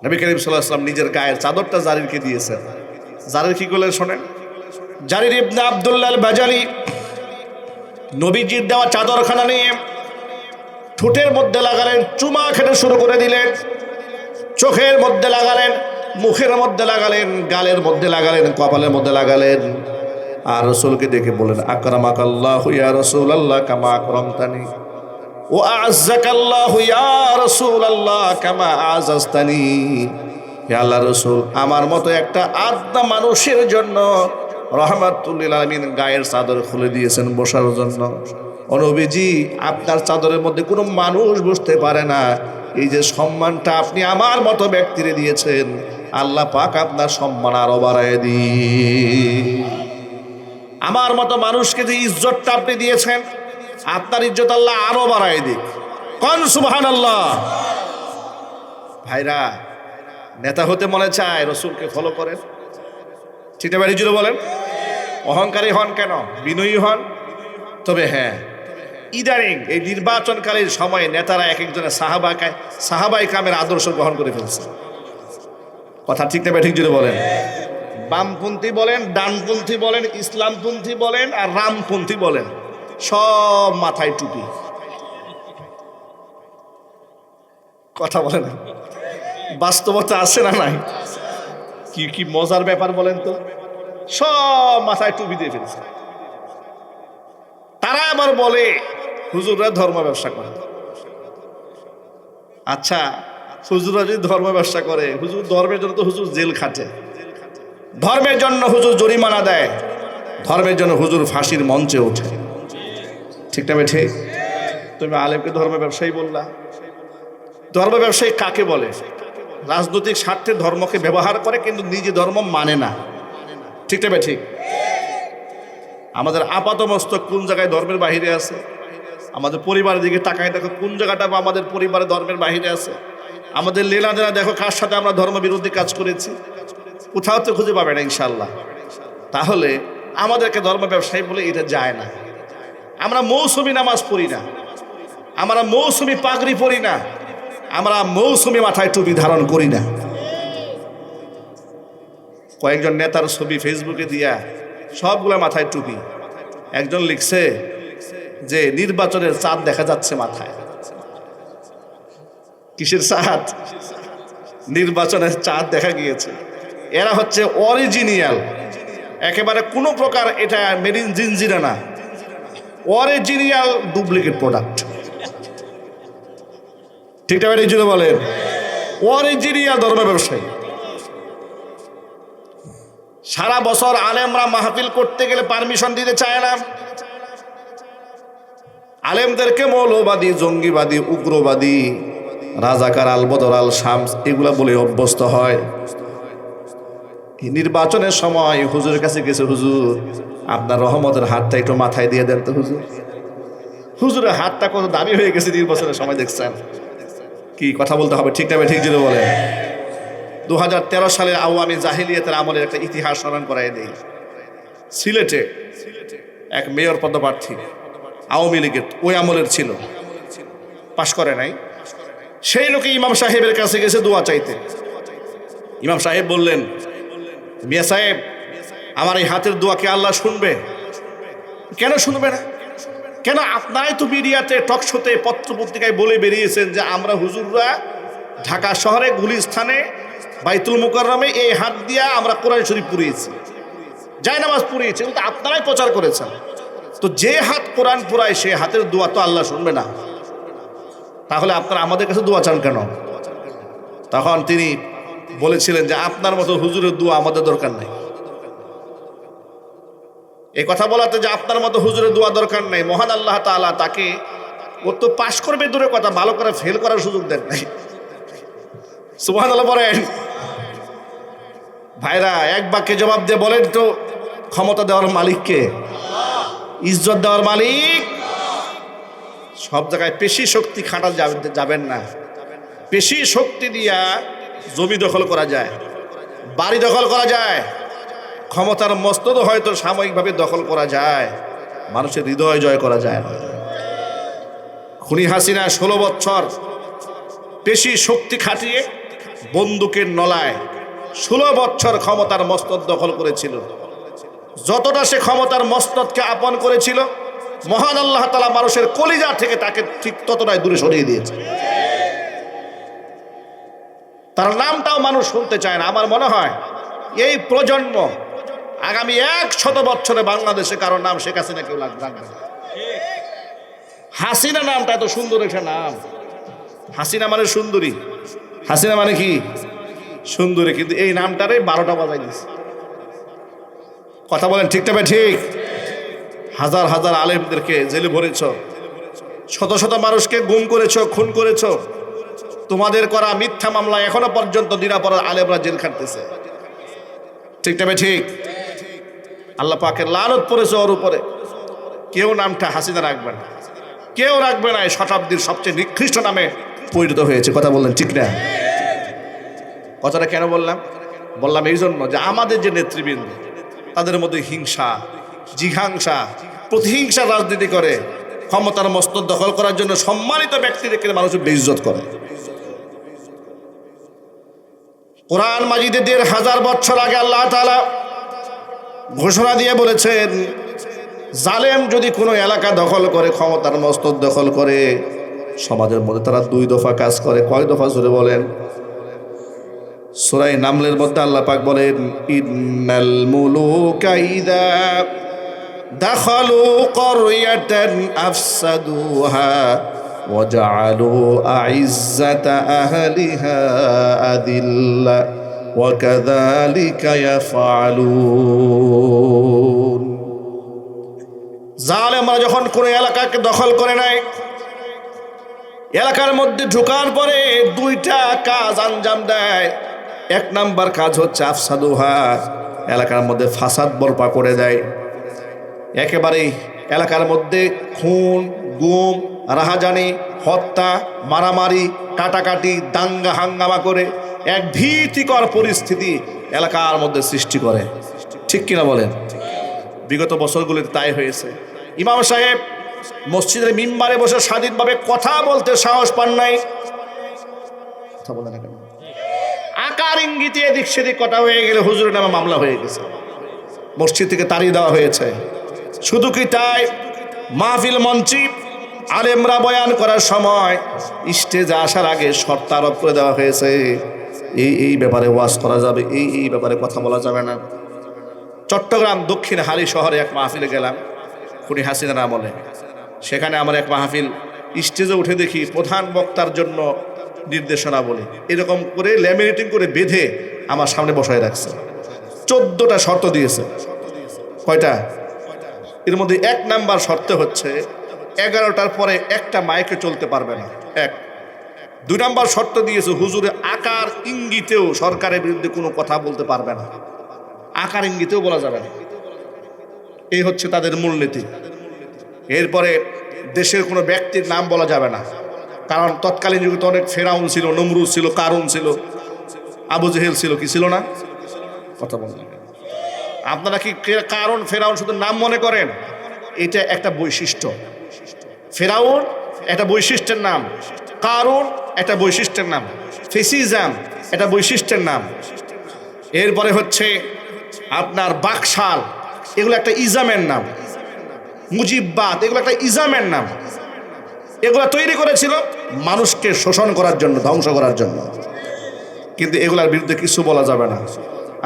নবী করিম সাল্লাল্লাহু আলাইহি ওয়াসাল্লাম নিজের গায়ের চাদরটা জারিরকে দিয়েছেন। জারির কি করলেন শোনেন। জারির ইবনে আব্দুল্লাহ আল বাজালি নবীজির দেওয়া চাদরখানা নিয়ে ঠোঁটের মধ্যে লাগালেন, চুমা খেতে শুরু করে দিলেন, চোখের মধ্যে লাগালেন, মুখের মধ্যে লাগালেন, গালের মধ্যে লাগালেন, কপালের মধ্যে লাগালেন। আর রাসূলকে দেখে বলেন, আকরামাকাল্লাহু ইয়া রাসূলুল্লাহ কামা আকরামতানি ও আ'আজ্জাকাল্লাহু ইয়া রাসূলুল্লাহ কামা আ'আজাজতানি। হে আল্লাহর রাসূল, আমার মতো একটা আদনা মানুষের জন্য রাহমাতুল লিল আলামিন গায়ের চাদর খুলে দিয়েছেন বসার জন্য। ও নবীজি, আপনার চাদরের মধ্যে কোনো মানুষ বসতে পারে না। এই যে সম্মানটা আপনি আমার মতো ব্যক্তিরে দিয়েছেন, আল্লাহ পাক আপনার সম্মান আরো বাড়ায় দিন। আমার মতো মানুষকে যে ইজ্জতটা আপনি দিয়েছেন, আপনার ইজ্জত আল্লাহ আরো বাড়ায় দিক। কোন সুবহানাল্লাহ। ভাইরা, নেতা হতে মনে চায়, রসুলকে ফলো করেন, ঠিক না? বাড়ি জুড়ে বলেন, অহংকারী হন কেন, বিনয়ী হন। তবে হ্যাঁ, ইদানিং এই নির্বাচনকালীন সময়ে নেতারা এক একজনের সাহাবাই কামের আদর্শ গ্রহণ করে ফেলছে। কথা ঠিক না? ঠিক জুড়ে বলেন। বামপন্থী বলেন, ডানপন্থী বলেন, ইসলামপন্থী বলেন আর রামপন্থী বলেন, সব মাথায় টুপি। কথা বলে না, বাস্তবতা আছে না নাই? কি কি মজার ব্যাপার বলেন তো, সব মাথায় টুপি দিয়ে ফেলছে। তারা আবার বলে হুজুররা ধর্ম ব্যবসা করে। আচ্ছা, হুজুররা যদি ধর্ম ব্যবসা করে, হুজুর ধর্মের জন্য তো হুজুর জেল খাটে, ধর্মের জন্য হুজুর জরিমানা দেয়, ধর্মের জন্য হুজুর ফাঁসির মঞ্চে ওঠে, ঠিক না? ঠিক। তুমি আলেমকে ধর্ম ব্যবসায়ী বললা। ধর্ম ব্যবসায়ী কাকে বলে? রাজনৈতিক স্বার্থে ধর্মকে ব্যবহার করে কিন্তু নিজে ধর্ম মানে না, ঠিক না? ঠিক। আমাদের আপাত মস্তক কোন জায়গায় ধর্মের বাহিরে আছে? আমাদের পরিবারের দিকে তাকায় দেখো, কোন জায়গাটা আমাদের পরিবারে ধর্মের বাহিরে আছে? আমাদের লেনাদেনা দেখো, কার সাথে আমরা ধর্ম বিরোধী কাজ করেছি, কোথাও তো খুঁজে পাবে না ইনশাল্লাহ। তাহলে আমাদেরকে ধর্ম ব্যবসায়ী বলে এটা যায় না। আমরা মৌসুমি নামাজ পড়ি না, আমরা মৌসুমি পাগড়ি পরি না, আমরা মৌসুমি মাথায় টুপি ধারণ করি না। কয়েকজন নেতার ছবি ফেসবুকে দিয়া সবগুলা মাথায় টুপি। একজন লিখছে যে নির্বাচনের চাঁদ দেখা যাচ্ছে মাথায়। কিসের চাঁদ? নির্বাচনের চাঁদ দেখা গিয়েছে। এরা হচ্ছে অরিজিনাল, একেবারে কোনো প্রকার এটা মেড ইন জিনজিরা না, অরিজিনাল ডুপ্লিকেট প্রোডাক্ট, ঠিক না? এই জন্য বলেন অরিজিনাল ধর্ম ব্যবসায়ী। সারা বছর আলেমরা মাহফিল করতে গেলে পারমিশন দিতে চায় না। আলেমদেরকে মৌলবাদী, জঙ্গিবাদী, উগ্রবাদী, রাজাকার, আল বদর, আল শামস এগুলা বলে অভ্যস্ত হয়। নির্বাচনের সময় হুজুরের কাছে গেছে, হুজুর আপনার রহমতের হাতটা একটু মাথায় দিয়ে দেন তো হুজুর। হুজুরের হাতটা কত দামি হয়ে গেছে নির্বাচনের সময়, দেখছেন? কি কথা বলতে হবে, ঠিক না? ঠিক যদি বলে 2013 সালের আওয়ামী জাহিলিয়াতের আমলের একটা ইতিহাস স্মরণ করাই দেই। সিলেটে এক মেয়র পদপ্রার্থী আওয়ামী লীগের, ওই আমলের ছিল, পাশ করে নাই। সেই লোকে ইমাম সাহেবের কাছে গেছে দোয়া চাইতে। ইমাম সাহেব বললেন, মিয়া সাহেব, আমার এই হাতের দোয়া কি আল্লাহ শুনবে? কেন শুনবে না? কেন? আপনারাই তো মিডিয়াতে, টকশোতে, পত্র পত্রিকায় বলে বেরিয়েছেন যে আমরা হুজুররা ঢাকা শহরে গুলিস্থানে বাইতুল মুকাররমে এই হাত দিয়া আমরা কোরআন শরীফ পুড়িয়েছি, জায়নামাজ পুড়িয়েছি, কিন্তু আপনারাই প্রচার করেছেন। তো যে হাত কোরআন পুরায় সে হাতের দোয়া তো আল্লাহ শুনবে না, তাহলে আপনারা আমাদের কাছে দোয়া চান কেন? তখন তিনি বলেছিলেন যে আপনার মতো হুজুরের দোয়া আমাদের দরকার নাই। এই কথা বলাতে যে আপনার মতো হুজুরের দোয়া দরকার নাই, মহান আল্লাহ তাআলা তাকে, ও তো পাশ করবে দূরের কথা, ভালো করে ফেল করার সুযোগ দেন নাই। সুবহানাল্লাহ বলেন। ভাইরা, এক বাক্যে জবাব দিয়ে বলেন তো, ক্ষমতা দেওয়ার মালিক কে? ইজ্জত দেওয়ার মালিক। সব জায়গায় পেশি শক্তি খাটা যাবেন না। পেশি শক্তি দিয়া জমি দখল করা যায়, বাড়ি দখল করা যায়, ক্ষমতার মস্তদ হয়তো সাময়িকভাবে দখল করা যায়, মানুষের হৃদয় জয় করা যায় না। খুনি হাসিনা 16 বছর পেশি শক্তি খাটিয়ে বন্দুকের নলায় 16 বছর ক্ষমতার মসনদ দখল করেছিল। যতটা সে ক্ষমতার মসনদকে আপন করেছিল, মহান আল্লাহ তাআলা মানুষের কলিজা থেকে তাকে ঠিক ততটাই দূরে সরিয়ে দিয়েছে। তার নামটাও মানুষ শুনতে চায় না। আমার মনে হয় এই প্রজন্ম আগামী 100 বছরে বাংলাদেশে কারোর নাম শেখ হাসিনা কেউ রাখবে না। হাসিনা নামটা এত সুন্দর একটা নাম। হাসিনা মানে সুন্দরী, হাসিনা মানে কি সুন্দরী, কিন্তু এই নামটারে 12টা বাজাই দিচ্ছে। কথা বলেন ঠিক তবে ঠিক। হাজার হাজার আলেমদেরকে জেলে ভরেছ, শত শত মানুষকে গুম করেছ, খুন করেছ। তোমাদের করা মিথ্যা মামলা এখনো পর্যন্ত নিরাপরাধ আলেমরা জেল খাটতেছে। ঠিক তবে ঠিক। আল্লাহ পাকের লানত পড়েছে ওর উপরে। কেউ নামটা হাসিনা রাখবে না, কেউ রাখবে না। এই শতাব্দীর সবচেয়ে নিকৃষ্ট নামে পরিণত হয়েছে। কথা বললেন ঠিক না? কথাটা কেন বললাম? বললাম এই জন্য যে আমাদের যে নেতৃবৃন্দ, তাদের মধ্যে হিংসা, জিঘাংসা, প্রতিহিংসা রাজনীতি করে, ক্ষমতার মসনদ দখল করার জন্য সম্মানিত ব্যক্তিদেরকে মানুষের বেইজ্জত করে। কোরআন মাজিদে 1500 বছর আগে আল্লাহ তাআলা ঘোষণা দিয়ে বলেছেন, জালেম যদি কোনো এলাকা দখল করে, ক্ষমতার মসনদ দখল করে, সমাজের মধ্যে তারা 2 দফা কাজ করে। কয় দফা জোরে বলেন? সূরা নামলের মধ্যে আল্লাহ পাক বলেন, ইন্নাল মুলুকা ইযা দাখালু ক্বরয়াতান আফসাদুহা ওয়া জাআলু আইজ্জাতা আহলিহা আদিল্লা ওয়া কাযালিকা ইয়াফআলুন। জালেমরা যখন কোনো এলাকাকে দখল করে নেয়, এলাকার মধ্যে ঢোকার পরে 2টা কাজ আঞ্জাম দেয়। 1 নাম্বার কাজ হচ্ছে আফসাদুহা, এলাকার মধ্যে ফাসাদ বরপা করে দেয়। একেবারেই এলাকার মধ্যে খুন, গুম, রাহাজানি, হত্যা, মারামারি, কাটাকাটি, দাঙ্গা হাঙ্গামা করে এক ভীতিকর পরিস্থিতি এলাকার মধ্যে সৃষ্টি করে। ঠিক কিনা বলেন? বিগত বছরগুলিতে তাই হয়েছে। ইমাম সাহেব মসজিদের মিম্বারে বসে স্বাধীনভাবে কথা বলতে সাহস পান নাই। কথা বলে না কেন? আকার ইঙ্গিতে এদিক সেদিক কথা হয়ে গেলে হুজুরের নামে মামলা হয়ে গেছে, মসজিদ থেকে তাড়িয়ে দেওয়া হয়েছে। শুধু কি তাই, মাহফিল মঞ্চে আলেমরা বয়ান করার সময় স্টেজে আসার আগে শর্ত আরোপ করে দেওয়া হয়েছে, এই ব্যাপারে ওয়াজ করা যাবে, এই ব্যাপারে কথা বলা যাবে না। চট্টগ্রাম দক্ষিণ হালি শহরে এক মাহফিলে গেলাম, খুনি হাসিনার আমলে। সেখানে আমার এক মাহফিল, স্টেজে উঠে দেখি প্রধান বক্তার জন্য নির্দেশনা বলে এরকম করে ল্যামিনেটিং করে বেঁধে আমার সামনে বসায় রাখছে। 14টা শর্ত দিয়েছে। কয়টা? এর মধ্যে 1 নাম্বার শর্ত হচ্ছে 11টার পরে একটা মাইকে চলতে পারবে না। 1। 2 নাম্বার শর্ত দিয়েছে, হুজুরে আকার ইঙ্গিতেও সরকারের বিরুদ্ধে কোনো কথা বলতে পারবে না, আকার ইঙ্গিতেও বলা যাবে না। এই হচ্ছে তাদের মূলনীতি। এরপরে দেশের কোনো ব্যক্তির নাম বলা যাবে না, কারণ তৎকালীন যুগে তো অনেক ফেরাউন ছিল, নমরুদ ছিল, কারুন ছিল, আবু জেহেল ছিল, কি ছিল না? কথা বলেন। আপনারা কি কারুন ফেরাউন শুধু নাম মনে করেন? এটা একটা বৈশিষ্ট্য। ফেরাউন একটা বৈশিষ্ট্যের নাম, কারুন একটা বৈশিষ্ট্যের নাম, ফেসিজম একটা বৈশিষ্ট্যের নাম। এরপরে হচ্ছে আপনার বাকশাল, এগুলো একটা ইজামের নাম। মুজিববাদ, এগুলো একটা ইজামের নাম। এগুলা তৈরি করেছিল মানুষকে শোষণ করার জন্য, ধ্বংস করার জন্য। কিন্তু এগুলার বিরুদ্ধে কিছু বলা যাবে না।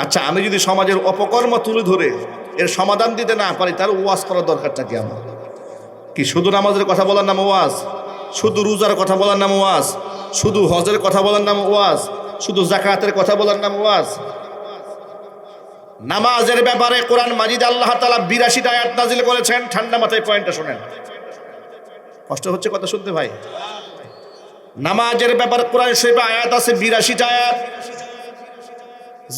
আচ্ছা, আমি যদি সমাজের অপকর্ম তুলে ধরে এর সমাধান দিতে না পারি, তার ওয়াজ করার দরকারটা কি? আমার কি শুধু নামাজের কথা বলার নাম ওয়াজ? শুধু রোজার কথা বলার নাম ওয়াজ? শুধু হজের কথা বলার নাম ওয়াজ? শুধু যাকাতের কথা বলার নাম ওয়াজ? নামাজের ব্যাপারে কোরআন মাজিদ আল্লাহ তাআলা 82টা আয়াত নাজিল করেছেন। ঠান্ডা মাথায় পয়েন্টটা শুনেন। কষ্ট হচ্ছে কথা শুনতে ভাই? নামাজের ব্যাপারে কোরআন শরীফে আয়াত আছে 82টা আয়াত।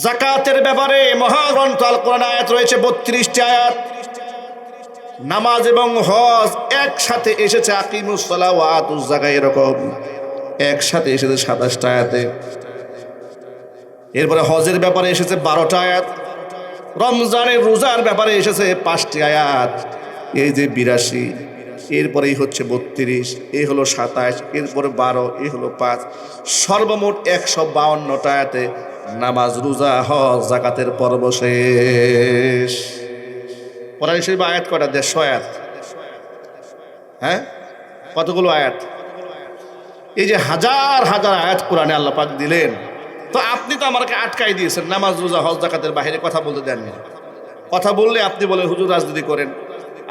যাকাতের ব্যাপারে মহাগ্রন্থ আল কোরআন আয়াত রয়েছে 32টি আয়াত। নামাজ এবং হজ একসাথে এসেছে, আকিমুস সালাহ ওয়া আতুজ যাকাত, এরকম একসাথে এসেছে 27টা আয়াতে। এরপরে হজের ব্যাপারে এসেছে 12টা আয়াত। রমজানের রোজার ব্যাপারে এসেছে 5টি আয়াত। এই যে 82, এরপরেই হচ্ছে 32, এই হলো 27, এরপরে 12, এই হলো 5, সর্বমোট 152টা আয়াতে নামাজ, রোজা, হজ, যাকাতের পর্ব শেষ। কোরআন শরীফ আয়াত কয়টা? 150 আয়াত। হ্যাঁ, কতগুলো আয়াত? এই যে হাজার হাজার আয়াত কোরআনে আল্লাহ পাক দিলেন, তো আপনি তো আমাকে আটকাই দিয়েছেন, নামাজ, রোজা, হজ, যাকাতের বাইরে কথা বলতে দেননি। কথা বললে আপনি বলেন হুজুর রাজনীতি করেন,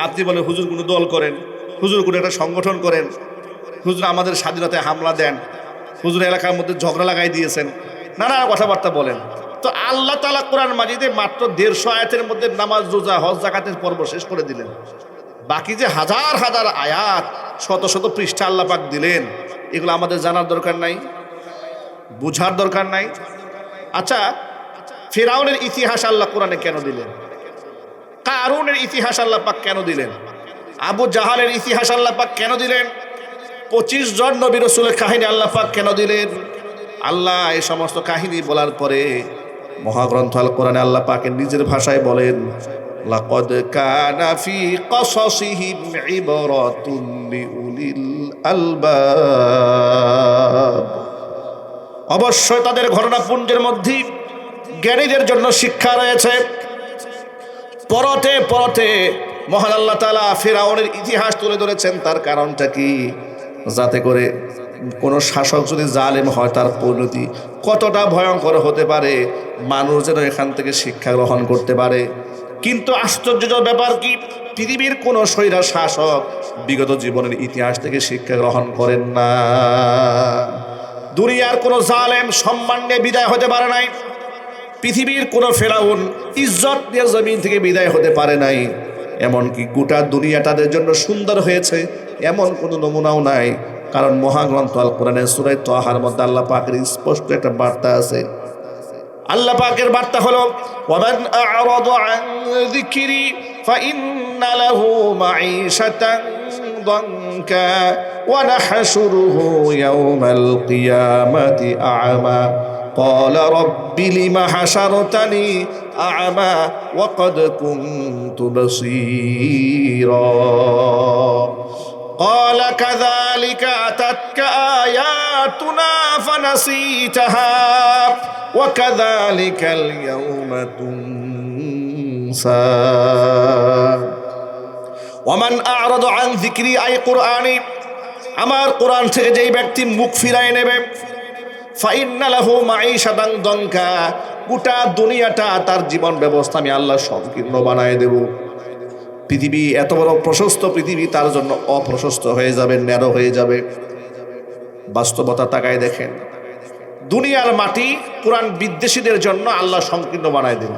আপনি বলেন হুজুর কোনো দল করেন, হুজুর কোনো একটা সংগঠন করেন, হুজুর আমাদের স্বাধীনতায় হামলা দেন, হুজুর এলাকার মধ্যে ঝগড়া লাগাই দিয়েছেন, নানা কথাবার্তা বলেন। তো আল্লাহ তাআলা কোরআন মাজিদে মাত্র 150 আয়াতের মধ্যে নামাজ, রোজা, হজ, যাকাতের পর্ব শেষ করে দিলেন। বাকি যে হাজার হাজার আয়াত, শত শত পৃষ্ঠা আল্লাহ পাক দিলেন, এগুলো আমাদের জানার দরকার নাই, বুঝার দরকার নাই। আচ্ছা, ফিরআউনের ইতিহাস আল্লাহ কোরআনে কেন দিলেন? কারুনের ইতিহাস আল্লাহ পাক কেন দিলেন? আবু জাহালের ইতিহাস আল্লাহ পাক কেন দিলেন? 25 জন নবী রাসূলের কাহিনী আল্লাহ পাক কেন দিলেন? আল্লাহ এই সমস্ত কাহিনী বলার পরে মহাগ্রন্থ আল কোরআনে আল্লাহ পাকের নিজের ভাষায় বলেন, লাকাদ কানা ফি কসাসিহিম ইবরাতুন লিউলিল আলবাব। অবশ্যই তাদের ঘটনাপুঞ্জের মধ্যে জ্ঞানীদের জন্য শিক্ষা রয়েছে। পরতে পরতে মহান আল্লাহ তাআলা ফিরআউনের ইতিহাস তুলে ধরেছেন। তার কারণটা কি? যাতে করে কোনো শাসক যদি জালেম হয়, তার পরিণতি কতটা ভয়ঙ্কর হতে পারে, মানুষ যেন এখান থেকে শিক্ষা গ্রহণ করতে পারে। কিন্তু আশ্চর্যজনক ব্যাপার কি, পৃথিবীর কোনো স্বৈরা শাসক বিগত জীবনের ইতিহাস থেকে শিক্ষা গ্রহণ করেন না। দুনিয়ার কোনো জালেম সম্মান নিয়ে বিদায় হতে পারে নাই। পৃথিবীর কোনো ফেরাউন ইজ্জত নিয়ে জমিন থেকে বিদায় হতে পারে নাই। এমনকি গোটা দুনিয়া তাদের জন্য সুন্দর হয়েছে এমন কোনো নমুনাও নাই। কারণ মহাগ্রন্থ আল কোরআনের সূরা তাহার মধ্যে আল্লাহ পাকের স্পষ্ট একটা বার্তা আছে। আল্লাহ পাকের বার্তা হলো, ওয়ামান আ'রাদা আন যিকরি ফাইন্না লাহু মাঈশাতান দানকা ওয়া নাহশুরুহু ইয়াওমাল কিয়ামাতি আ'মা قال رب لم حشرتني أعمى وقد كنت بصيرا قال كذلك أتتك آياتنا فنسيتها وكذلك اليوم تنسى ومن أعرض عن ذكري أي قرآني আমার কোরআন থেকে যেই ব্যক্তি মুখ ফিরায় নেবে, ফাইন্না লাহু মাঈশাতান দানকা, গোটা দুনিয়াটা তার জীবন ব্যবস্থা আমি আল্লাহ সংকীর্ণ বানায় দেব। পৃথিবী এত বড় প্রশস্ত পৃথিবী তার জন্য অপ্রশস্ত হয়ে যাবে, ন্যারো হয়ে যাবে। বাস্তবতা তাকায় দেখেন, দুনিয়ার মাটি কোরআন বিদ্বেষীদের জন্য আল্লাহ সংকীর্ণ বানায় দেব।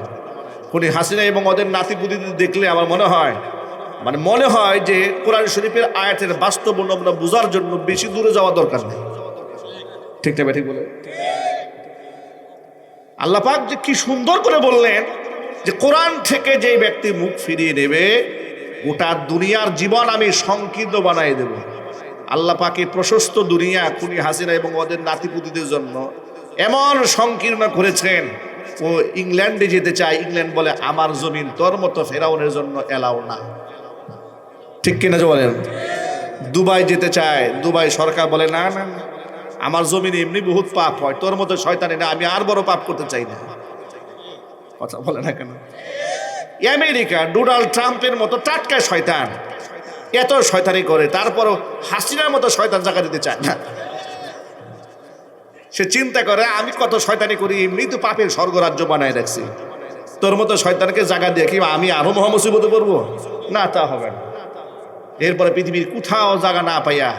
খুনি হাসিনা এবং ওদের নাতিপুতিদের দেখলে আমার মনে হয় যে কোরআন শরীফের আয়াতের বাস্তব নমুনা বোঝার জন্য বেশি দূরে যাওয়া দরকার নেই। ঠিক না? ঠিক বলে আল্লাহ পাক যে কি সুন্দর করে বললেন যে কোরআন থেকে যে ব্যক্তি মুখ ফিরিয়ে নেবে, গোটা দুনিয়ার জীবন আমি সংকীর্ণ বানাই দেব। আল্লাহ পাকে প্রশস্ত দুনিয়া খুনি হাসিনা এবং ওদের নাতিপুতিদের জন্য এমন সংকীর্ণ করেছেন, ও ইংল্যান্ডে যেতে চায়, ইংল্যান্ড বলে আমার জমিন তোর মতো ফেরাউনের জন্য এলাও না। ঠিক কিনা বলেন? দুবাই যেতে চায়, দুবাই সরকার বলে না না, আমার জমিনে এমনি বহুত পাপ হয়, তোর মতো শয়তানি না, আমি আর বড় পাপ করতে চাই না। কথা বলে না কেন? আমেরিকা ডোনাল্ড ট্রাম্পের মতো টাটকা শয়তান এত শয়তানি করে, তারপরও হাসিনার মতো শয়তান জায়গা দিতে চায় না। সে চিন্তা করে আমি কত শয়তানি করি, এমনি তো পাপের স্বর্গরাজ্য বানায় রাখছি, তোর মতো শয়তানকে জায়গা দিয়ে কি আমি আরো মহামুসিবতে পড়বো? না, তা হবে না। এরপরে পৃথিবীর কোথাও জায়গা না পাইয়া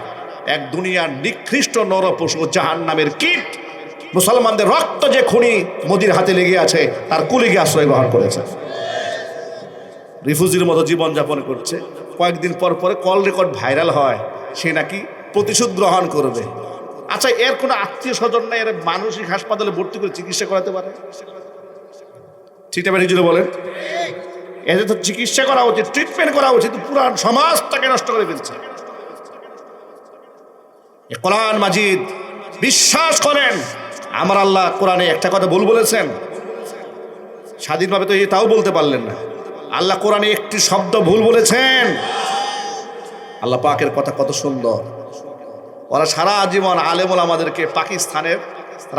এক দুনিয়ার নিকৃষ্ট নরপশু জাহান্নামের কীট মুসলমানদের রক্ত যে খুনি মোদির হাতে লেগে আছে, তার কুলিকে আশ্রয় গ্রহণ করেছে, রিফিউজির মতো জীবনযাপন করছে। কয়েকদিন পর পরে কল রেকর্ড ভাইরাল হয়, সে নাকি প্রতিশোধ গ্রহণ করবে। আচ্ছা, এর কোনো আত্মীয় স্বজন নাই, এর মানসিক হাসপাতালে ভর্তি করে চিকিৎসা করাতে পারে? ঠিক আছে জুড়ে বলেন, এদের তো চিকিৎসা করা উচিত, ট্রিটমেন্ট করা উচিত। পুরা সমাজটাকে নষ্ট করে ফেলছে। কোরআন মাজিদ বিশ্বাস করেন, আমার আল্লাহ কোরআনে একটা কথা ভুল বলেছেন, স্বাধীনভাবে তো তাও বলতে পারলেন না। আল্লাহ কোরআনে একটি শব্দ ভুল বলেছেন। আল্লাহ পাকের কথা কত সুন্দর। ওরা সারা জীবন আলেমুল আমাদেরকে পাকিস্তানের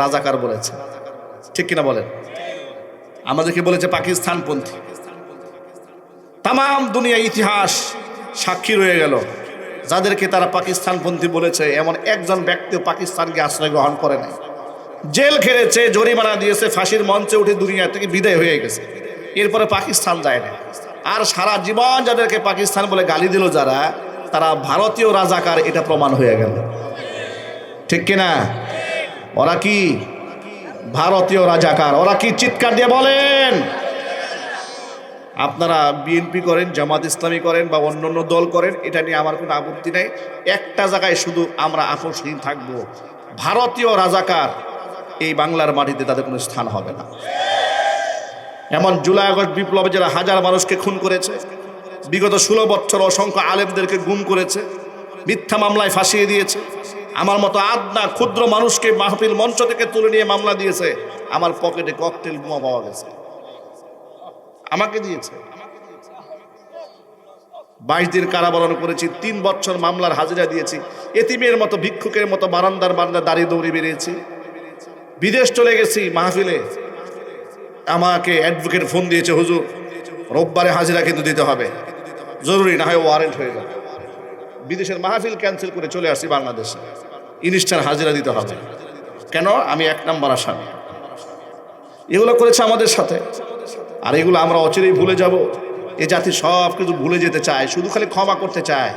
রাজাকার বলেছে, ঠিক কিনা বলেন? আমাদেরকে বলেছে পাকিস্তানপন্থী। তাম দুনিয়া ইতিহাস সাক্ষী রয়ে গেল, যাদেরকে তারা পাকিস্তানপন্থী বলেছে এমন একজন ব্যক্তিও পাকিস্তানকে আশ্রয় গ্রহণ করে নাই। জেল খেলেছে, জরিমানা দিয়েছে, ফাঁসির মঞ্চে উঠে দুনিয়া থেকে বিদায় হয়ে গেছে, এরপরে পাকিস্তান যায় না। আর সারা জীবন যাদেরকে পাকিস্তান বলে গালি দিল যারা, তারা ভারতীয় রাজাকার, এটা প্রমাণ হয়ে গেল, ঠিক কিনা? ওরা কি ভারতীয় রাজাকার? ওরা কি? চিৎকার দিয়ে বলেন। আপনারা বিএনপি করেন, জামাত ইসলামী করেন বা অন্যান্য দল করেন, এটা নিয়ে আমার কোনো আপত্তি নাই। একটা জায়গায় শুধু আমরা আপোষহীন থাকবো, ভারতীয় রাজাকার এই বাংলার মাটিতে তাদের কোনো স্থান হবে না। এমন জুলাই আগস্ট বিপ্লবে যারা হাজার মানুষকে খুন করেছে, বিগত 16 বছর অসংখ্য আলেমদেরকে গুম করেছে, মিথ্যা মামলায় ফাঁসিয়ে দিয়েছে, আমার মতো আদনা ক্ষুদ্র মানুষকে মাহফিল মঞ্চ থেকে তুলে নিয়ে মামলা দিয়েছে, আমার পকেটে ককটেল বোমা পাওয়া গেছে, আমাকে দিয়েছে। 22 দিন কারাবরণ করেছি, 3 বছর মামলার হাজিরা দিয়েছি, এতিমের মতো ভিক্ষুকের মতো বারান্দার দাঁড়িয়ে দৌড়ে বেরিয়েছি, বিদেশ চলে গেছি মাহফিলে। আমাকে অ্যাডভোকেট ফোন দিয়েছে, হুজুর রোববারে হাজিরা কিন্তু দিতে হবে, জরুরি, না হয় ওয়ারেন্ট হয়ে যাবে। বিদেশের মাহফিল ক্যান্সেল করে চলে আসছি বাংলাদেশে, ইনস্টার হাজিরা দিতে হবে। কেন? আমি 1 নম্বর আসামি। এগুলো করেছে আমাদের সাথে, আর এগুলো আমরা অচিরেই ভুলে যাব। এই জাতি সব কিছু ভুলে যেতে চায়, শুধু খালি ক্ষমা করতে চায়।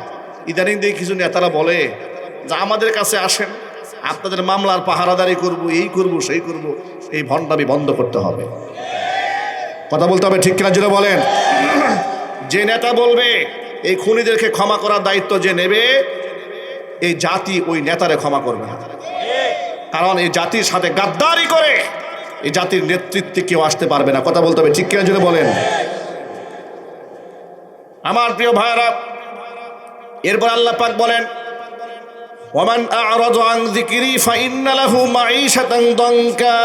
ইদানিং দিয়ে কিছু নেতারা বলে যে আমাদের কাছে আসেন, আপনাদের মামলার পাহারাদারি করব, এই করব, সেই করব। এই ভণ্ডামি বন্ধ করতে হবে, কথা বলতে হবে, ঠিক কিনা জুড়ে বলেন। যে নেতা বলবে এই খুনিদেরকে ক্ষমা করার দায়িত্ব যে নেবে, এই জাতি ওই নেতারে ক্ষমা করবে না। কারণ এই জাতির সাথে গাদ্দারি করে এই জাতির নেতৃত্বে কেউ আসতে পারবে না, কথা বলতে হবে, ঠিক কিনা জুড়ে বলেন। আমার প্রিয় ভাইরা, এরপর আল্লাহ পাক বলেন, ওয়ামান আ'রাযা আন যিকরি ফাইন্না লাহু মাঈশাতান দানকা।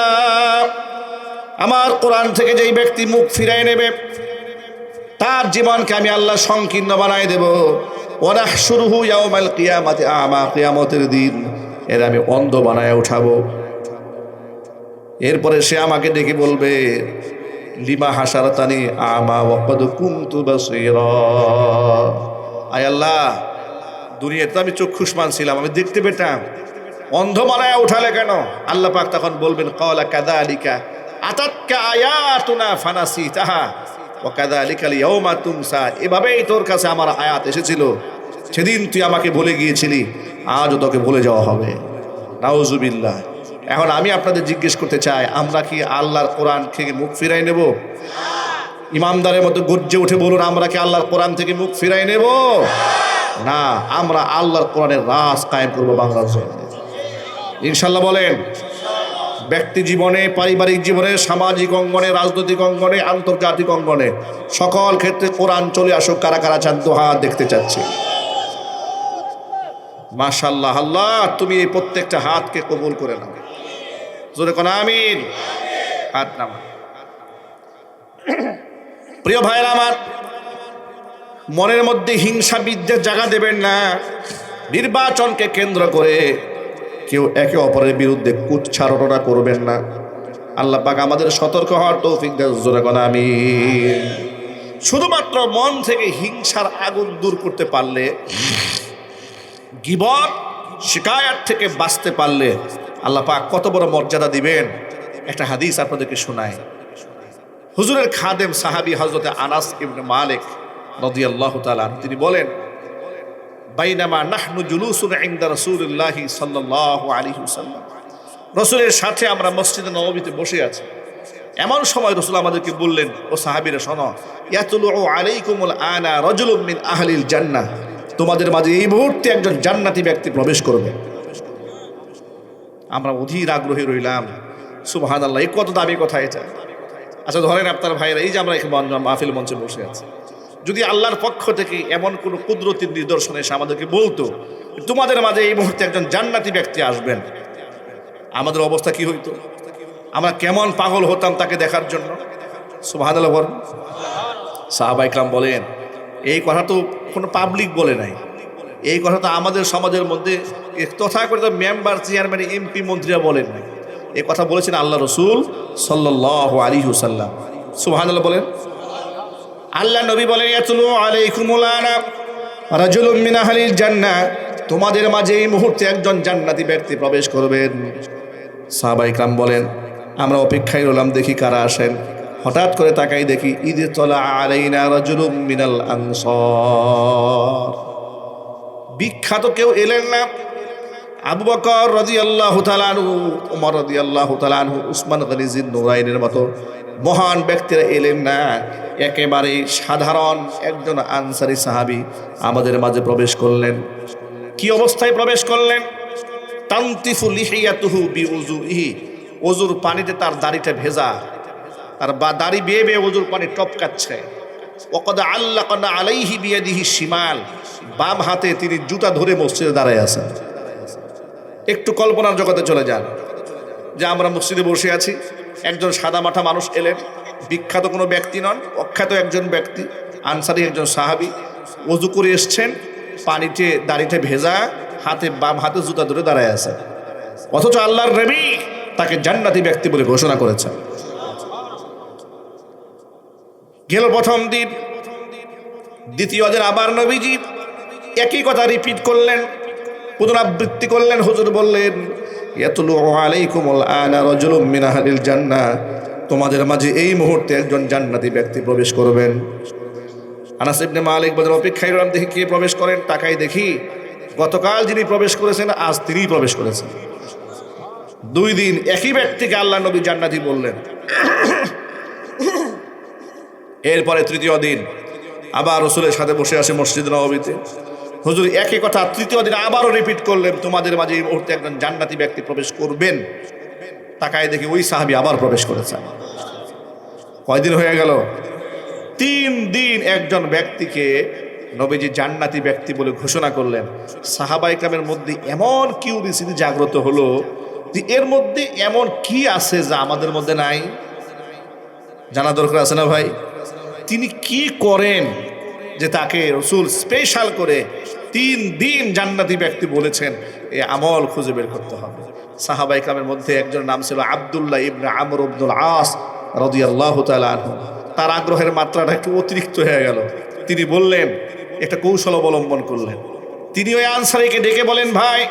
আমার কোরআন থেকে যেই ব্যক্তি মুখ ফিরায় নেবে, তার জীবনকে আমি আল্লাহ সংকীর্ণ বানাই দেব। ওয়া নাহশুরুহু ইয়াওমাল কিয়ামাতি আ'মা, কিয়ামতের দিন এর আমি অন্ধ বানায় উঠাবো। এরপরে সে আমাকে ডেকে বলবে, লিমা হাসারাতানি আ'মা ওয়া ক্বাদ কুনতু বাসীরা। আয় আল্লাহ, দুনিয়াতে আমি চক্ষুষ্মান ছিলাম, আমি দেখতে পেতাম, অন্ধ বানায় উঠালে কেন? আল্লাহ পাক তখন বলবেন, ক্বালা কাযালিকা আতাতকা আয়াতুনা ফানাসিতাহা ওয়া কাযালিকাল ইয়াওমা তুনসা। এভাবেই তোর কাছে আমার আয়াত এসেছিল, সেদিন তুই আমাকে ভুলে গিয়েছিলি, আজও তোকে ভুলে যাওয়া হবে। নাউজুবিল্লাহ। এখন আমি আপনাদের জিজ্ঞেস করতে চাই, আমরা কি আল্লাহর কোরআন থেকে মুখ ফিরাই নেব? ইমামদারের মতো গর্জে উঠে বলুন, আমরা কি আল্লাহর কোরআন থেকে মুখ ফিরাই নেব? না, আমরা আল্লাহর কোরআনের রাজ কায়েম করবো বাংলার জন্য, ইনশাল্লাহ বলেন। ব্যক্তি জীবনে, পারিবারিক জীবনে, সামাজিক অঙ্গনে, রাজনৈতিক অঙ্গনে, আন্তর্জাতিক অঙ্গনে, সকল ক্ষেত্রে কোরআন চলে আসুক। কারা কারা চান? হাত দেখতে চাচ্ছি। মাশাআল্লাহ। আল্লাহ তুমি এই প্রত্যেকটা হাতকে কবুল করে নাও, জোরে কোন আমিন। হাত নাম। প্রিয় ভাইরা আমার, মনের মধ্যে হিংসা বিদ্বেষ জায়গা দেবেন না। নির্বাচনকে কেন্দ্র করে কেউ একে অপরের বিরুদ্ধে কুৎসারণা করবেন না। আল্লাহ পাক আমাদের সতর্ক হওয়ার তৌফিক দেন, জোরে কোন আমিন। শুধুমাত্র মন থেকে হিংসার আগুন দূর করতে পারলে, গীবত শিকায়াত থেকে বাঁচতে পারলে আল্লাহ পাক কত বড় মর্যাদা দিবেন। একটা হাদিস আপনাদেরকে শোনায়। হুজুরের খাদেম সাহাবী হযরত আনাস ইবনে মালিক রাদিয়াল্লাহু তাআলা, তিনি বলেন, বাইনামা নাহনু জুলুসুন ইনদা রাসূলিল্লাহি সাল্লাল্লাহু আলাইহি ওয়াসাল্লাম, রাসূলের সাথে আমরা মসজিদে নববীতে বসে আছি। এমন সময় রাসূল আমাদেরকে বললেন, ও সাহাবীরা শোনো, ইয়াতুলু আলাইকুমুল আনা রাজুলুম মিন আহলিল জান্নাহ, তোমাদের মাঝে এই মুহূর্তে একজন জান্নাতি ব্যক্তি প্রবেশ করবে। আমরা অধীর আগ্রহে রইলাম, সুবহানাল্লাহ, এই কত দামি কথা এটা। আচ্ছা ধরেন আপনার ভাইরা, এই যে আমরা এখানে মাহফিল মঞ্চে বসে আছি, যদি আল্লাহর পক্ষ থেকে এমন কোনো কুদরতির নিদর্শন এসে আমাদেরকে বলতো তোমাদের মাঝে এই মুহূর্তে একজন জান্নাতি ব্যক্তি আসবেন, আমাদের অবস্থা কি হইতো? আমরা কেমন পাগল হতাম তাকে দেখার জন্য। সুবহানাল্লাহ বলেন। সাহাবা ইকরাম বলেন, এই কথা তো কোনো পাবলিক বলে নাই, এই কথা তো আমাদের সমাজের মধ্যে তথাকথিত মেম্বার, চেয়ারম্যান, এমপি, মন্ত্রীরা বলেন না। এই কথা বলেছেন আল্লাহ রসুল সাল্লাল্লাহু আলাইহি ওয়াসাল্লাম। সুবহানাল্লাহ বলেন। আল্লাহ নবী বলেন, ইয়াতলু আলাইকুমুল আনা রাজুলুম মিন আহলিল জান্নাহ, তোমাদের মাঝে এই মুহূর্তে একজন জান্নাতি ব্যক্তি প্রবেশ করবেন। সাহাবায়ে কেরাম বলেন, আমরা অপেক্ষায় রইলাম দেখি কারা আসেন। হঠাৎ করে তাকাই দেখি ইদ তলা আলাইনা রাজুলুম মিনাল আনসার, বিখ্যাত কেউ এলেন না। আবু বকর রাদিয়াল্লাহু তাআলা আনহু, ওমর রাদিয়াল্লাহু তাআলা আনহু, উসমান গনি যিন্নুরাইনের মতো মহান ব্যক্তিরা এলেন না। একেবারে সাধারণ একজন আনসারী সাহাবী আমাদের মাঝে প্রবেশ করলেন। কি অবস্থায় প্রবেশ করলেন? তানতিফু লিহিয়াতুহু বিউযুইহি, ওযুর পানিতে তার দাড়িটা ভেজা, তার দাড়ি বেয়ে বেয়ে ওযুর পানি টপকাচ্ছে। ওয়াকাদ আল্লাকানা আলাইহি বিয়াদিহি শিমাল, বাম হাতে তিনি জুতা ধরে মসজিদে দাঁড়ায় আছেন। একটু কল্পনার জগতে চলে যান যে আমরা মসজিদে বসে আছি, একজন সাদামাঠা মানুষ এলেন, বিখ্যাত কোনো ব্যক্তি নন, অখ্যাত একজন ব্যক্তি, আনসারী একজন সাহাবী, ওযু করে এসছেন, পানিতে দাড়িতে ভেজা, হাতে বাম হাতে জুতা ধরে দাঁড়ায় আছেন। অথচ আল্লাহর নবী তাকে জান্নাতি ব্যক্তি বলে ঘোষণা করেছেন। গেল প্রথম দিন, দ্বিতীয় দিন আবার নবীজি একই কথা রিপিট করলেন, পুনরাবৃত্তি করলেন। হুজুর বললেন, ইয়াতলু আলাইকুমুল আনা রাজুলুম মিন আহলিল জান্নাহ, তোমাদের মাঝে এই মুহূর্তে একজন জান্নাতি ব্যক্তি প্রবেশ করবেন। আনাস ইবনে মালিক বলেন, অপেক্ষায় রইলাম দেখি কে প্রবেশ করেন। তাকাই দেখি গতকাল যিনি প্রবেশ করেছেন আজ তিনিই প্রবেশ করেছেন। 2 দিন একই ব্যক্তিকে আল্লাহ নবী জান্নাতি বললেন। এরপরে তৃতীয় দিন আবার রাসূলের সাথে বসে আসে মসজিদ নববীতে। হুজুর একই কথা তৃতীয় দিন আবারও রিপিট করলেন, তোমাদের মাঝে এই মুহূর্তে একজন জান্নাতি ব্যক্তি প্রবেশ করবেন। তাকায় দেখি ওই সাহাবী আবার প্রবেশ করেছেন। কয়দিন হয়ে গেল? 3 দিন একজন ব্যক্তিকে নবীজি জান্নাতি ব্যক্তি বলে ঘোষণা করলেন। সাহাবায়ে কেরামের মধ্যে এমন কিউরিসিটি জাগ্রত হলো যে এর মধ্যে এমন কি আছে যা আমাদের মধ্যে নাই? জানা দরকার আছে না ভাই? তিনি কি করেন যে তাকে রাসূল স্পেশাল করে 3 দিন জান্নাতি ব্যক্তি বলেছেন? এই আমল খুঁজে বের করতে হবে। সাহাবায়ে কেরামের মধ্যে একজন নাম ছিল আব্দুল্লাহ ইবনে আমর ইবনুল আস রাদিয়াল্লাহু তাআলা আনহু। তার আগ্রহের মাত্রাটা একটু অতিরিক্ত হয়ে গেল। তিনি বললেন, একটা কৌশল অবলম্বন করলেন। তিনি ওই আনসারীকে ডেকে বলেন, ভাই,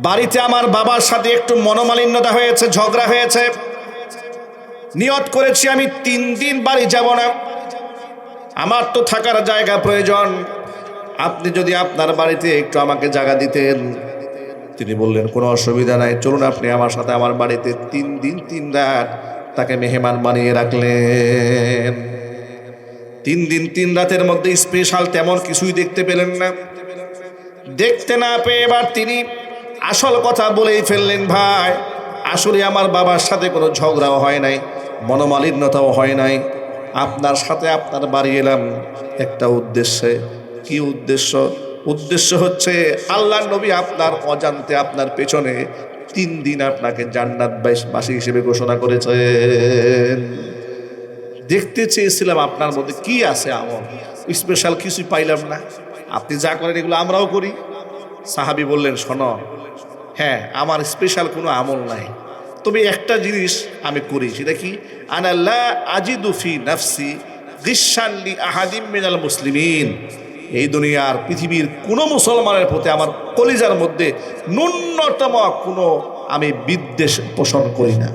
বাড়িতে আমার বাবার সাথে একটু মনোমালিন্যতা হয়েছে, ঝগড়া হয়েছে, নিয়ত করেছি আমি 3 দিন বাড়ি যাব না, আমার তো থাকার জায়গা প্রয়োজন, আপনি যদি আপনার বাড়িতে একটু আমাকে জায়গা দিতেন। তিনি বললেন, কোনো অসুবিধা নাই, চলুন আপনি আমার সাথে আমার বাড়িতে 3 দিন 3 রাত তাকে মেহমান বানিয়ে রাখলেন। 3 দিন 3 রাতের মধ্যে স্পেশাল তেমন কিছুই দেখতে পেলেন না। দেখতে না পেয়ে এবার তিনি আসল কথা বলেই ফেললেন, ভাই, আসলে আমার বাবার সাথে কোনো ঝগড়াও হয় নাই, মনোমালিন্যতাও হয় নাই, আপনার সাথে আপনার বাড়ি এলাম একটা উদ্দেশ্যে। কি উদ্দেশ্য? উদ্দেশ্য হচ্ছে আল্লাহর নবী আপনার অজান্তে আপনার পেছনে 3 দিন আপনাকে জান্নাতবাসী হিসেবে ঘোষণা করেছেন। দেখতে চেয়েছিলাম আপনার মধ্যে কি আছে আমল, স্পেশাল কিছুই পাইলাম না, আপনি যা করেন এগুলো আমরাও করি। সাহাবী বললেন, শোনো, হ্যাঁ, আমার স্পেশাল কোনো আমল নাই, তবে একটা জিনিস আমি করি, সেটা কি? আনা লা আজিদু ফি নাফসি গিশান লি আহাদিম মিনাল মুসলিমিন, এই দুনিয়ার পৃথিবীর কোনো মুসলমানের প্রতি আমার কলিজার মধ্যে ন্যূনতম কোনো আমি বিদ্বেষ পোষণ করি না।